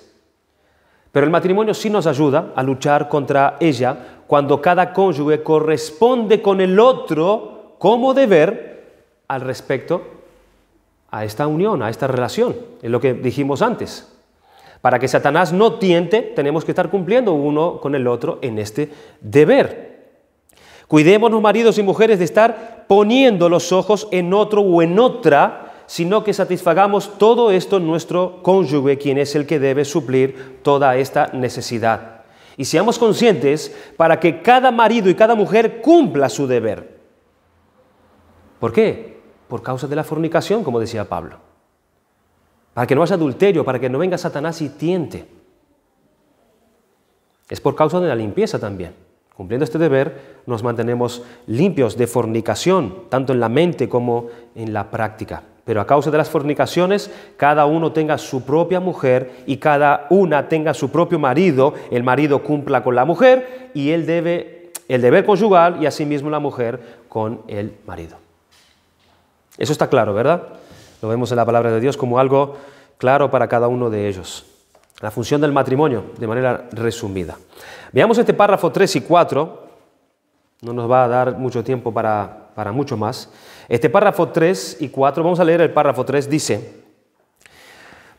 Pero el matrimonio sí nos ayuda a luchar contra ella cuando cada cónyuge corresponde con el otro como deber al respecto a esta unión, a esta relación. Es lo que dijimos antes. Para que Satanás no tiente, tenemos que estar cumpliendo uno con el otro en este deber. Cuidémonos, maridos y mujeres, de estar poniendo los ojos en otro o en otra, sino que satisfagamos todo esto en nuestro cónyuge, quien es el que debe suplir toda esta necesidad. Y seamos conscientes para que cada marido y cada mujer cumpla su deber. ¿Por qué? Por causa de la fornicación, como decía Pablo. Para que no haya adulterio, para que no venga Satanás y tiente. Es por causa de la limpieza también. Cumpliendo este deber, nos mantenemos limpios de fornicación, tanto en la mente como en la práctica. Pero a causa de las fornicaciones, cada uno tenga su propia mujer y cada una tenga su propio marido. El marido cumpla con la mujer y el deber conyugal y asimismo la mujer con el marido. Eso está claro, ¿verdad? Lo vemos en la palabra de Dios como algo claro para cada uno de ellos. La función del matrimonio, de manera resumida. Veamos este párrafo 3 y 4. No nos va a dar mucho tiempo para mucho más. Este párrafo 3 y 4, vamos a leer el párrafo 3, dice: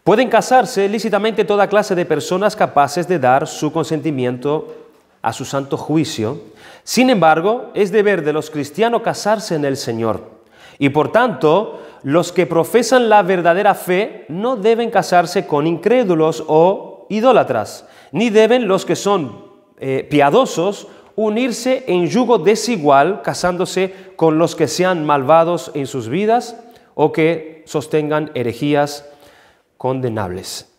pueden casarse lícitamente toda clase de personas capaces de dar su consentimiento a su santo juicio. Sin embargo, es deber de los cristianos casarse en el Señor. Y por tanto, los que profesan la verdadera fe no deben casarse con incrédulos o idólatras, ni deben los que son piadosos unirse en yugo desigual, casándose con los que sean malvados en sus vidas o que sostengan herejías condenables.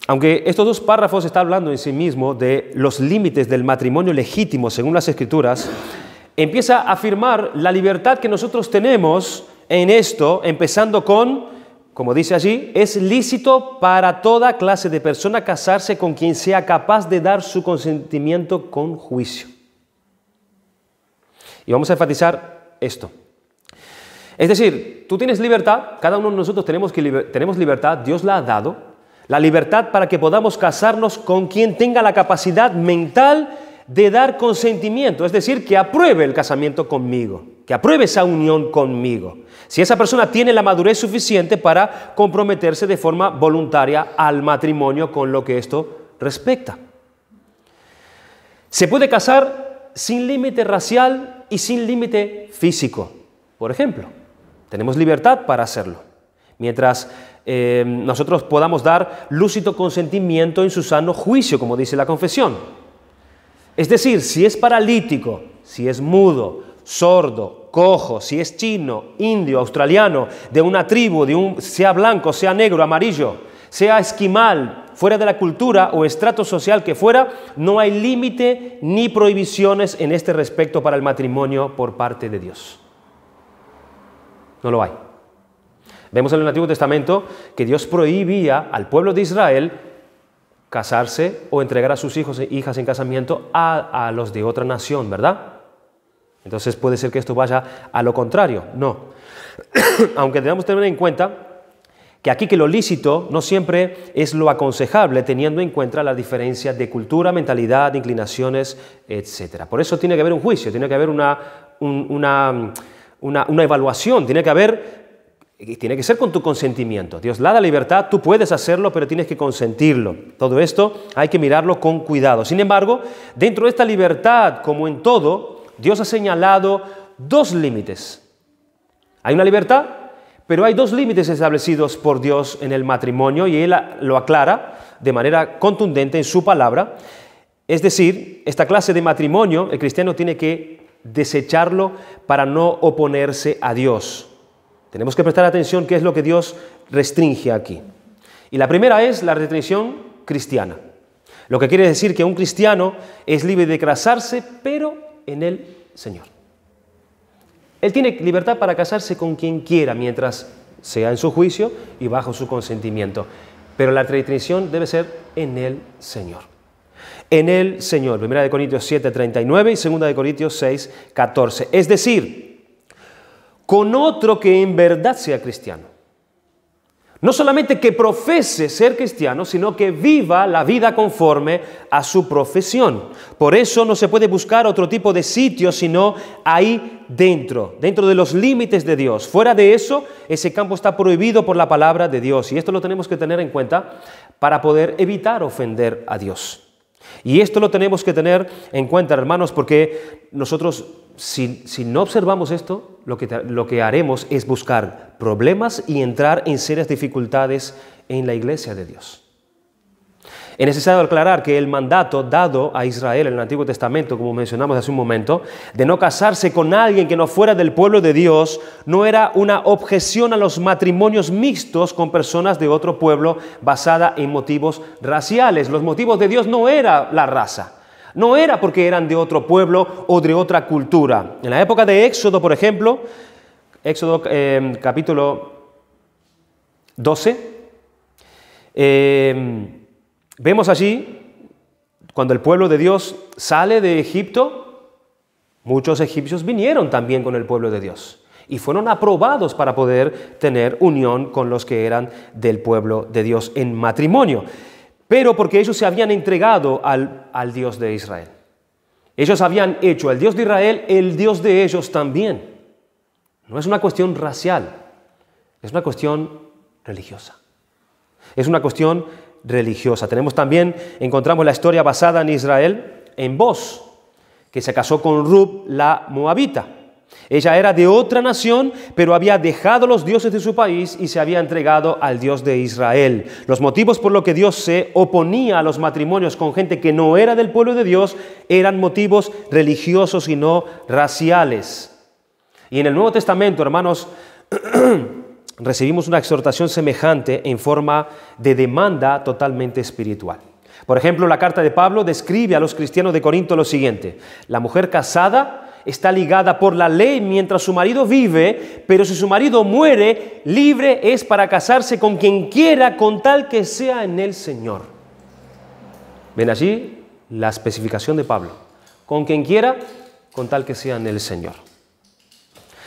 Aunque estos dos párrafos están hablando en sí mismo de los límites del matrimonio legítimo según las Escrituras, empieza a afirmar la libertad que nosotros tenemos en esto, empezando con, como dice allí, es lícito para toda clase de persona casarse con quien sea capaz de dar su consentimiento con juicio. Y vamos a enfatizar esto. Es decir, tú tienes libertad, cada uno de nosotros tenemos libertad, Dios la ha dado, la libertad para que podamos casarnos con quien tenga la capacidad mental de dar consentimiento, es decir, que apruebe el casamiento conmigo, que apruebe esa unión conmigo. Si esa persona tiene la madurez suficiente para comprometerse de forma voluntaria al matrimonio con lo que esto respecta. Se puede casar sin límite racial y sin límite físico, por ejemplo. Tenemos libertad para hacerlo. Mientras nosotros podamos dar lúcido consentimiento en su sano juicio, como dice la confesión. Es decir, si es paralítico, si es mudo, sordo, cojo, si es chino, indio, australiano, de una tribu, sea blanco, sea negro, amarillo, sea esquimal, fuera de la cultura o estrato social que fuera, no hay límite ni prohibiciones en este respecto para el matrimonio por parte de Dios. No lo hay. Vemos en el Antiguo Testamento que Dios prohibía al pueblo de Israel casarse o entregar a sus hijos e hijas en casamiento a los de otra nación, ¿verdad? Entonces puede ser que esto vaya a lo contrario. No. Aunque debemos tener en cuenta que aquí que lo lícito no siempre es lo aconsejable, teniendo en cuenta la diferencia de cultura, mentalidad, inclinaciones, etc. Por eso tiene que haber un juicio, tiene que haber una evaluación, tiene que ser con tu consentimiento. Dios da la libertad, tú puedes hacerlo, pero tienes que consentirlo. Todo esto hay que mirarlo con cuidado. Sin embargo, dentro de esta libertad, como en todo, Dios ha señalado dos límites. Hay una libertad, pero hay dos límites establecidos por Dios en el matrimonio y Él lo aclara de manera contundente en su palabra. Es decir, esta clase de matrimonio, el cristiano tiene que desecharlo para no oponerse a Dios. Tenemos que prestar atención qué es lo que Dios restringe aquí. Y la primera es la restricción cristiana. Lo que quiere decir que un cristiano es libre de casarse, pero en el Señor. Él tiene libertad para casarse con quien quiera, mientras sea en su juicio y bajo su consentimiento. Pero la restricción debe ser en el Señor. En el Señor. 1 Corintios 7:39 y 2 Corintios 6:14. Es decir, con otro que en verdad sea cristiano. No solamente que profese ser cristiano, sino que viva la vida conforme a su profesión. Por eso no se puede buscar otro tipo de sitio, sino ahí dentro de los límites de Dios. Fuera de eso, ese campo está prohibido por la palabra de Dios. Y esto lo tenemos que tener en cuenta para poder evitar ofender a Dios. Y esto lo tenemos que tener en cuenta, hermanos, porque nosotros, si no observamos esto, lo que haremos es buscar problemas y entrar en serias dificultades en la iglesia de Dios. Es necesario aclarar que el mandato dado a Israel en el Antiguo Testamento, como mencionamos hace un momento, de no casarse con alguien que no fuera del pueblo de Dios, no era una objeción a los matrimonios mixtos con personas de otro pueblo basada en motivos raciales. Los motivos de Dios no era la raza. No era porque eran de otro pueblo o de otra cultura. En la época de Éxodo, por ejemplo, Éxodo capítulo 12, vemos allí, cuando el pueblo de Dios sale de Egipto, muchos egipcios vinieron también con el pueblo de Dios y fueron aprobados para poder tener unión con los que eran del pueblo de Dios en matrimonio. Pero porque ellos se habían entregado al Dios de Israel. Ellos habían hecho al Dios de Israel el Dios de ellos también. No es una cuestión racial, es una cuestión religiosa. Es una cuestión religiosa. Encontramos la historia basada en Israel, en Boz, que se casó con Rut la Moabita. Ella era de otra nación, pero había dejado los dioses de su país y se había entregado al Dios de Israel. Los motivos por los que Dios se oponía a los matrimonios con gente que no era del pueblo de Dios eran motivos religiosos y no raciales. Y en el Nuevo Testamento, hermanos, recibimos una exhortación semejante en forma de demanda totalmente espiritual. Por ejemplo, la carta de Pablo describe a los cristianos de Corinto lo siguiente: la mujer casada está ligada por la ley mientras su marido vive, pero si su marido muere, libre es para casarse con quien quiera, con tal que sea en el Señor. Ven allí la especificación de Pablo: con quien quiera, con tal que sea en el Señor.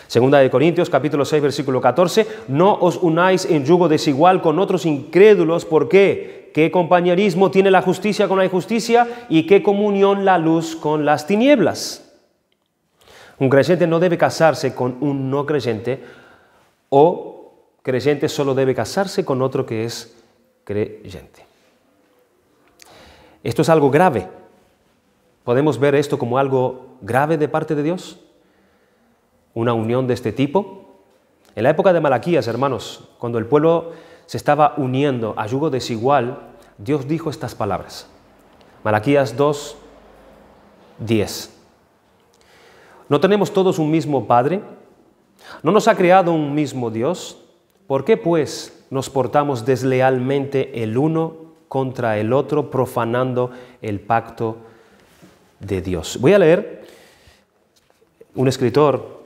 Segunda de Corintios, capítulo 6, versículo 14, no os unáis en yugo desigual con otros incrédulos. ¿Por qué? ¿Qué compañerismo tiene la justicia con la injusticia? ¿Y qué comunión la luz con las tinieblas? Un creyente no debe casarse con un no creyente, o creyente solo debe casarse con otro que es creyente. Esto es algo grave. ¿Podemos ver esto como algo grave de parte de Dios? Una unión de este tipo. En la época de Malaquías, hermanos, cuando el pueblo se estaba uniendo a yugo desigual, Dios dijo estas palabras. Malaquías 2, 10. ¿No tenemos todos un mismo Padre? ¿No nos ha creado un mismo Dios? ¿Por qué, pues, nos portamos deslealmente el uno contra el otro, profanando el pacto de Dios? Voy a leer un escritor.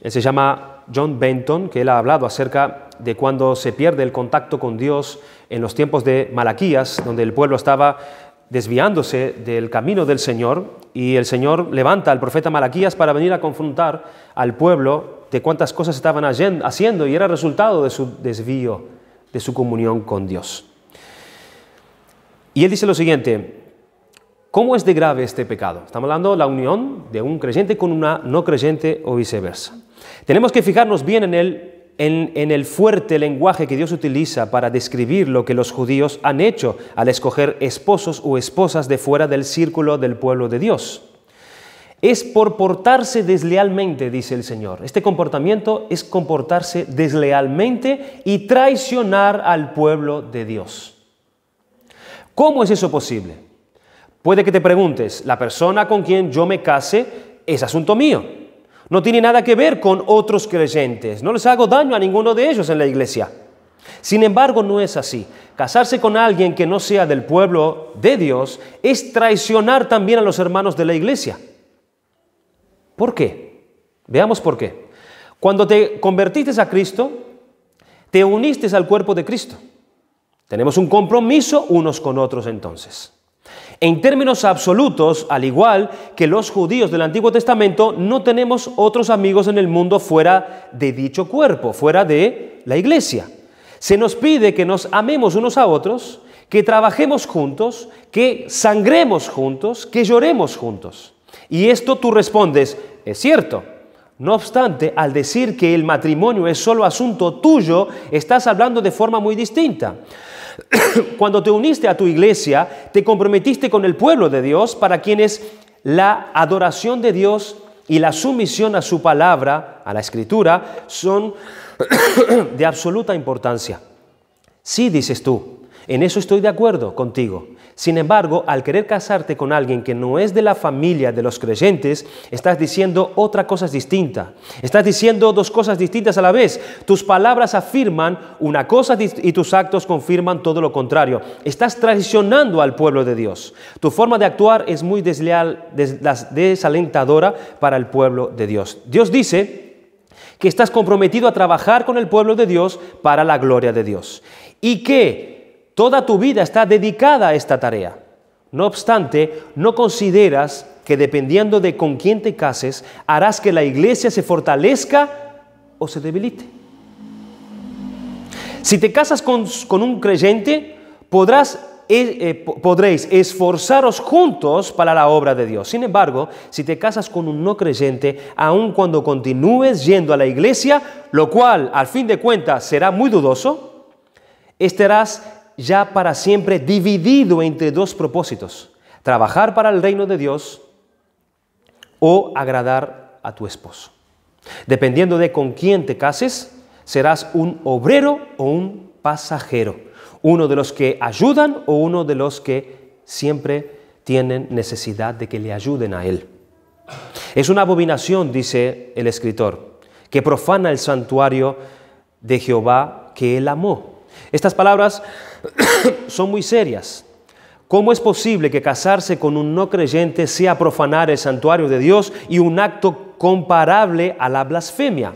Él se llama John Benton, que él ha hablado acerca de cuando se pierde el contacto con Dios en los tiempos de Malaquías, donde el pueblo estaba desviándose del camino del Señor, y el Señor levanta al profeta Malaquías para venir a confrontar al pueblo de cuántas cosas estaban haciendo, y era resultado de su desvío, de su comunión con Dios. Y él dice lo siguiente: ¿cómo es de grave este pecado? Estamos hablando de la unión de un creyente con una no creyente o viceversa. Tenemos que fijarnos bien en el fuerte lenguaje que Dios utiliza para describir lo que los judíos han hecho al escoger esposos o esposas de fuera del círculo del pueblo de Dios. Es por portarse deslealmente, dice el Señor. Este comportamiento es comportarse deslealmente y traicionar al pueblo de Dios. ¿Cómo es eso posible? Puede que te preguntes: la persona con quien yo me case es asunto mío. No tiene nada que ver con otros creyentes. No les hago daño a ninguno de ellos en la iglesia. Sin embargo, no es así. Casarse con alguien que no sea del pueblo de Dios es traicionar también a los hermanos de la iglesia. ¿Por qué? Veamos por qué. Cuando te convertiste a Cristo, te uniste al cuerpo de Cristo. Tenemos un compromiso unos con otros entonces. En términos absolutos, al igual que los judíos del Antiguo Testamento, no tenemos otros amigos en el mundo fuera de dicho cuerpo, fuera de la iglesia. Se nos pide que nos amemos unos a otros, que trabajemos juntos, que sangremos juntos, que lloremos juntos. Y esto tú respondes: es cierto. No obstante, al decir que el matrimonio es solo asunto tuyo, estás hablando de forma muy distinta. Cuando te uniste a tu iglesia, te comprometiste con el pueblo de Dios, para quienes la adoración de Dios y la sumisión a su palabra, a la Escritura, son de absoluta importancia. Sí, dices tú, en eso estoy de acuerdo contigo. Sin embargo, al querer casarte con alguien que no es de la familia de los creyentes, estás diciendo otra cosa distinta. Estás diciendo dos cosas distintas a la vez. Tus palabras afirman una cosa y tus actos confirman todo lo contrario. Estás traicionando al pueblo de Dios. Tu forma de actuar es muy desleal, desalentadora para el pueblo de Dios. Dios dice que estás comprometido a trabajar con el pueblo de Dios para la gloria de Dios y que toda tu vida está dedicada a esta tarea. No obstante, no consideras que dependiendo de con quién te cases, harás que la iglesia se fortalezca o se debilite. Si te casas con un creyente, podréis esforzaros juntos para la obra de Dios. Sin embargo, si te casas con un no creyente, aun cuando continúes yendo a la iglesia, lo cual al fin de cuentas será muy dudoso, estarás ya para siempre dividido entre dos propósitos: trabajar para el reino de Dios o agradar a tu esposo. Dependiendo de con quién te cases, serás un obrero o un pasajero, uno de los que ayudan o uno de los que siempre tienen necesidad de que le ayuden a él. Es una abominación, dice el escritor, que profana el santuario de Jehová que él amó. Estas palabras son muy serias. ¿Cómo es posible que casarse con un no creyente sea profanar el santuario de Dios y un acto comparable a la blasfemia?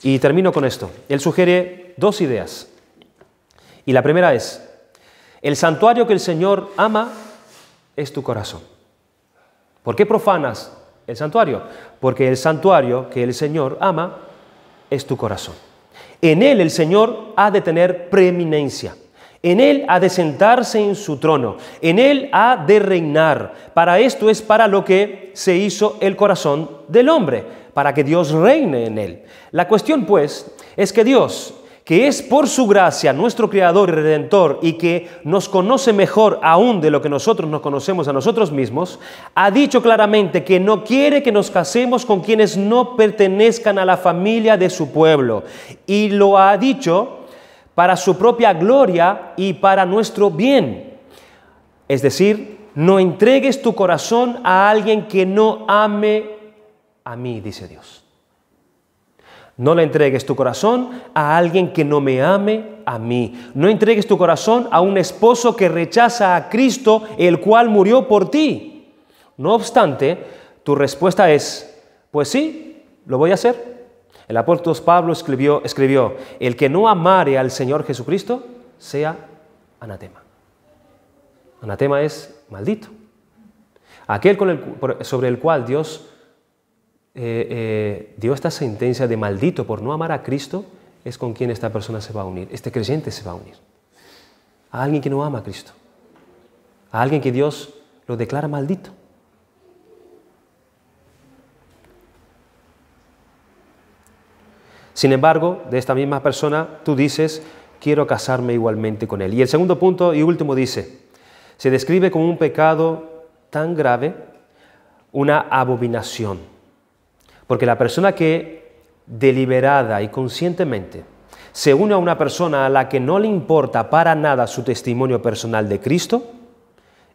Y termino con esto. Él sugiere dos ideas. Y la primera es: el santuario que el Señor ama es tu corazón. ¿Por qué profanas el santuario? Porque el santuario que el Señor ama es tu corazón. En él el Señor ha de tener preeminencia. En él ha de sentarse en su trono. En él ha de reinar. Para esto es para lo que se hizo el corazón del hombre, para que Dios reine en él. La cuestión, pues, es que Dios, que es por su gracia nuestro Creador y Redentor y que nos conoce mejor aún de lo que nosotros nos conocemos a nosotros mismos, ha dicho claramente que no quiere que nos casemos con quienes no pertenezcan a la familia de su pueblo. Y lo ha dicho para su propia gloria y para nuestro bien. Es decir, no entregues tu corazón a alguien que no ame a mí, dice Dios. No le entregues tu corazón a alguien que no me ame a mí. No entregues tu corazón a un esposo que rechaza a Cristo, el cual murió por ti. No obstante, tu respuesta es: pues sí, lo voy a hacer. El apóstol Pablo escribió: el que no amare al Señor Jesucristo, sea anatema. Anatema es maldito. Aquel sobre el cual Dios dio esta sentencia de maldito por no amar a Cristo, es con quien esta persona se va a unir, este creyente se va a unir. A alguien que no ama a Cristo. A alguien que Dios lo declara maldito. Sin embargo, de esta misma persona, tú dices: quiero casarme igualmente con él. Y el segundo punto y último dice: se describe como un pecado tan grave, una abominación. Porque la persona que deliberada y conscientemente se une a una persona a la que no le importa para nada su testimonio personal de Cristo,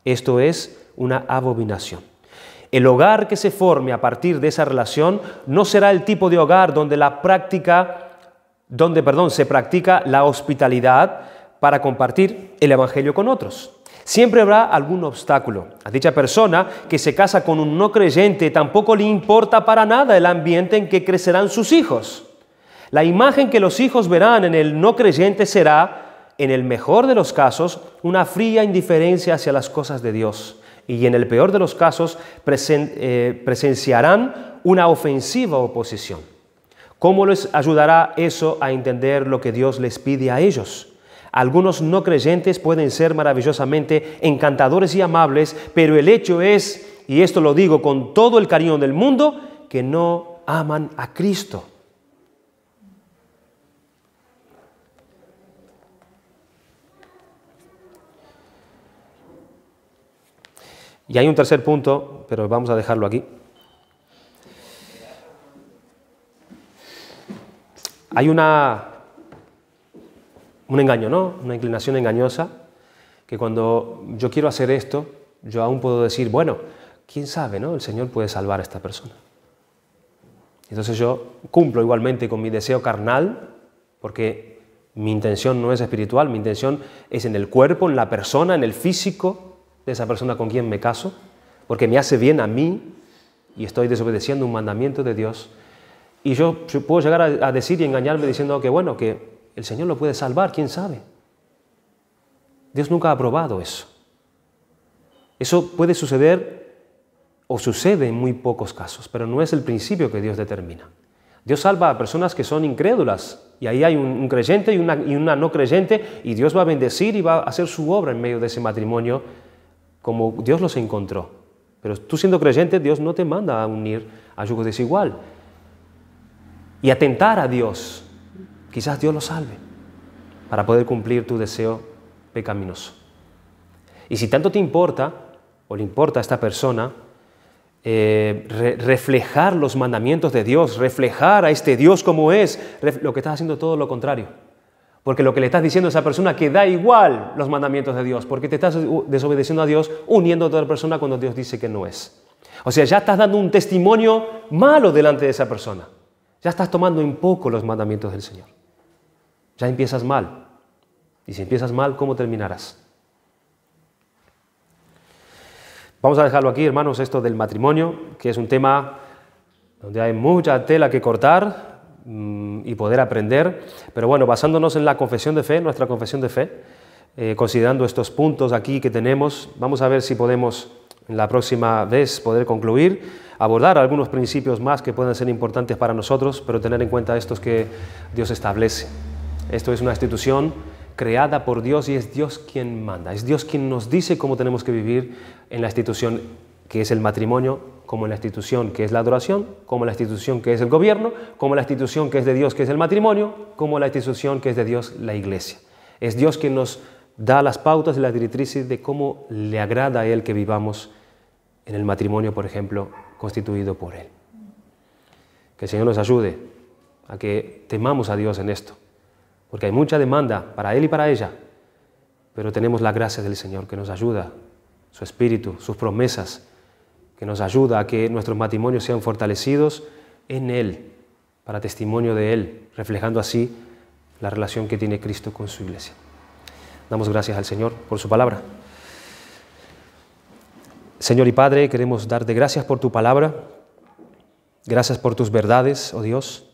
esto es una abominación. El hogar que se forme a partir de esa relación no será el tipo de hogar donde se practica la hospitalidad para compartir el evangelio con otros. Siempre habrá algún obstáculo. A dicha persona que se casa con un no creyente tampoco le importa para nada el ambiente en que crecerán sus hijos. La imagen que los hijos verán en el no creyente será, en el mejor de los casos, una fría indiferencia hacia las cosas de Dios. Y en el peor de los casos presenciarán una ofensiva oposición. ¿Cómo les ayudará eso a entender lo que Dios les pide a ellos? Algunos no creyentes pueden ser maravillosamente encantadores y amables, pero el hecho es, y esto lo digo con todo el cariño del mundo, que no aman a Cristo. Y hay un tercer punto, pero vamos a dejarlo aquí. Hay un engaño, ¿no? Una inclinación engañosa que cuando yo quiero hacer esto, yo aún puedo decir, bueno, quién sabe, ¿no? El Señor puede salvar a esta persona. Entonces yo cumplo igualmente con mi deseo carnal, porque mi intención no es espiritual, mi intención es en el cuerpo, en la persona, en el físico de esa persona con quien me caso, porque me hace bien a mí y estoy desobedeciendo un mandamiento de Dios. Y yo puedo llegar a decir y engañarme diciendo que bueno, que el Señor lo puede salvar, quién sabe. Dios nunca ha aprobado eso. Eso puede suceder o sucede en muy pocos casos, pero no es el principio que Dios determina. Dios salva a personas que son incrédulas, y ahí hay un creyente y una no creyente, y Dios va a bendecir y va a hacer su obra en medio de ese matrimonio como Dios los encontró. Pero tú siendo creyente, Dios no te manda a unir a yugo desigual. Y atentar a Dios, quizás Dios lo salve, para poder cumplir tu deseo pecaminoso. Y si tanto te importa, o le importa a esta persona, reflejar los mandamientos de Dios, reflejar a este Dios como es, lo que estás haciendo es todo lo contrario. Porque lo que le estás diciendo a esa persona que da igual los mandamientos de Dios, porque te estás desobedeciendo a Dios, uniendo a otra persona cuando Dios dice que no es. O sea, ya estás dando un testimonio malo delante de esa persona. Ya estás tomando en poco los mandamientos del Señor. Ya empiezas mal. Y si empiezas mal, ¿cómo terminarás? Vamos a dejarlo aquí, hermanos, esto del matrimonio, que es un tema donde hay mucha tela que cortar y poder aprender. Pero bueno, basándonos en la confesión de fe, nuestra confesión de fe, considerando estos puntos aquí que tenemos, vamos a ver si podemos en la próxima vez poder concluir, abordar algunos principios más que pueden ser importantes para nosotros, pero tener en cuenta estos que Dios establece. Esto es una institución creada por Dios y es Dios quien manda, es Dios quien nos dice cómo tenemos que vivir en la institución que es el matrimonio, como en la institución que es la adoración, como en la institución que es el gobierno, como en la institución que es de Dios que es el matrimonio, como en la institución que es de Dios la iglesia. Es Dios quien nos da las pautas y las directrices de cómo le agrada a Él que vivamos en el matrimonio, por ejemplo, constituido por Él. Que el Señor nos ayude a que temamos a Dios en esto, porque hay mucha demanda para Él y para ella, pero tenemos la gracia del Señor que nos ayuda, su Espíritu, sus promesas, que nos ayuda a que nuestros matrimonios sean fortalecidos en Él, para testimonio de Él, reflejando así la relación que tiene Cristo con su iglesia. Damos gracias al Señor por su palabra. Señor y Padre, queremos darte gracias por tu palabra, gracias por tus verdades, oh Dios.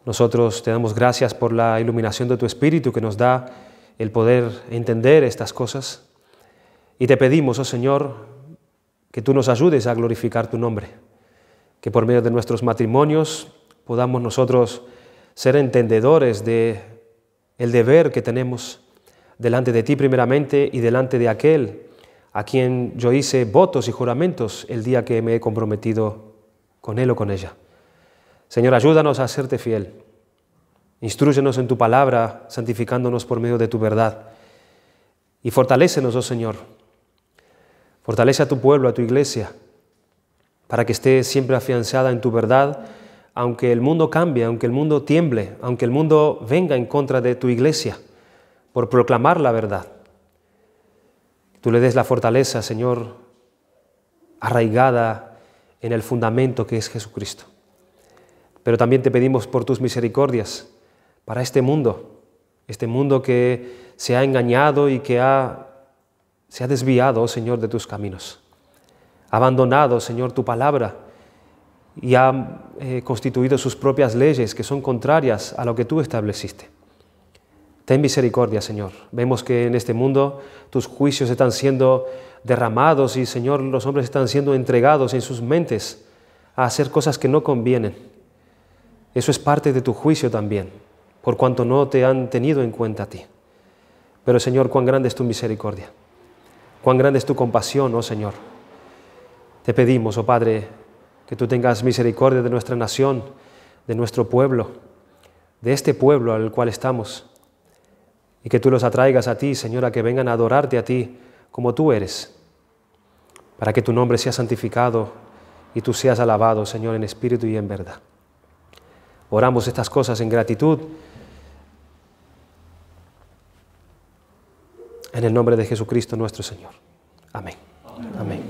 Nosotros te damos gracias por la iluminación de tu Espíritu que nos da el poder entender estas cosas. Y te pedimos, oh Señor, que tú nos ayudes a glorificar tu nombre, que por medio de nuestros matrimonios podamos nosotros ser entendedores de el deber que tenemos delante de ti primeramente y delante de aquel a quien yo hice votos y juramentos el día que me he comprometido con él o con ella. Señor, ayúdanos a serte fiel. Instrúyenos en tu palabra, santificándonos por medio de tu verdad. Y fortalécenos, oh Señor. Fortalece a tu pueblo, a tu iglesia, para que esté siempre afianzada en tu verdad, aunque el mundo cambie, aunque el mundo tiemble, aunque el mundo venga en contra de tu iglesia, por proclamar la verdad. Tú le des la fortaleza, Señor, arraigada en el fundamento que es Jesucristo. Pero también te pedimos por tus misericordias para este mundo que se ha engañado y que se ha desviado, oh Señor, de tus caminos. Ha abandonado, Señor, tu palabra y ha constituido sus propias leyes que son contrarias a lo que tú estableciste. Ten misericordia, Señor. Vemos que en este mundo tus juicios están siendo derramados y, Señor, los hombres están siendo entregados en sus mentes a hacer cosas que no convienen. Eso es parte de tu juicio también, por cuanto no te han tenido en cuenta a ti. Pero, Señor, cuán grande es tu misericordia, cuán grande es tu compasión, oh Señor. Te pedimos, oh Padre, que tú tengas misericordia de nuestra nación, de nuestro pueblo, de este pueblo al cual estamos, y que tú los atraigas a ti, Señor, a que vengan a adorarte a ti como tú eres, para que tu nombre sea santificado y tú seas alabado, Señor, en espíritu y en verdad. Oramos estas cosas en gratitud, En el nombre de Jesucristo nuestro Señor. Amén. Amén.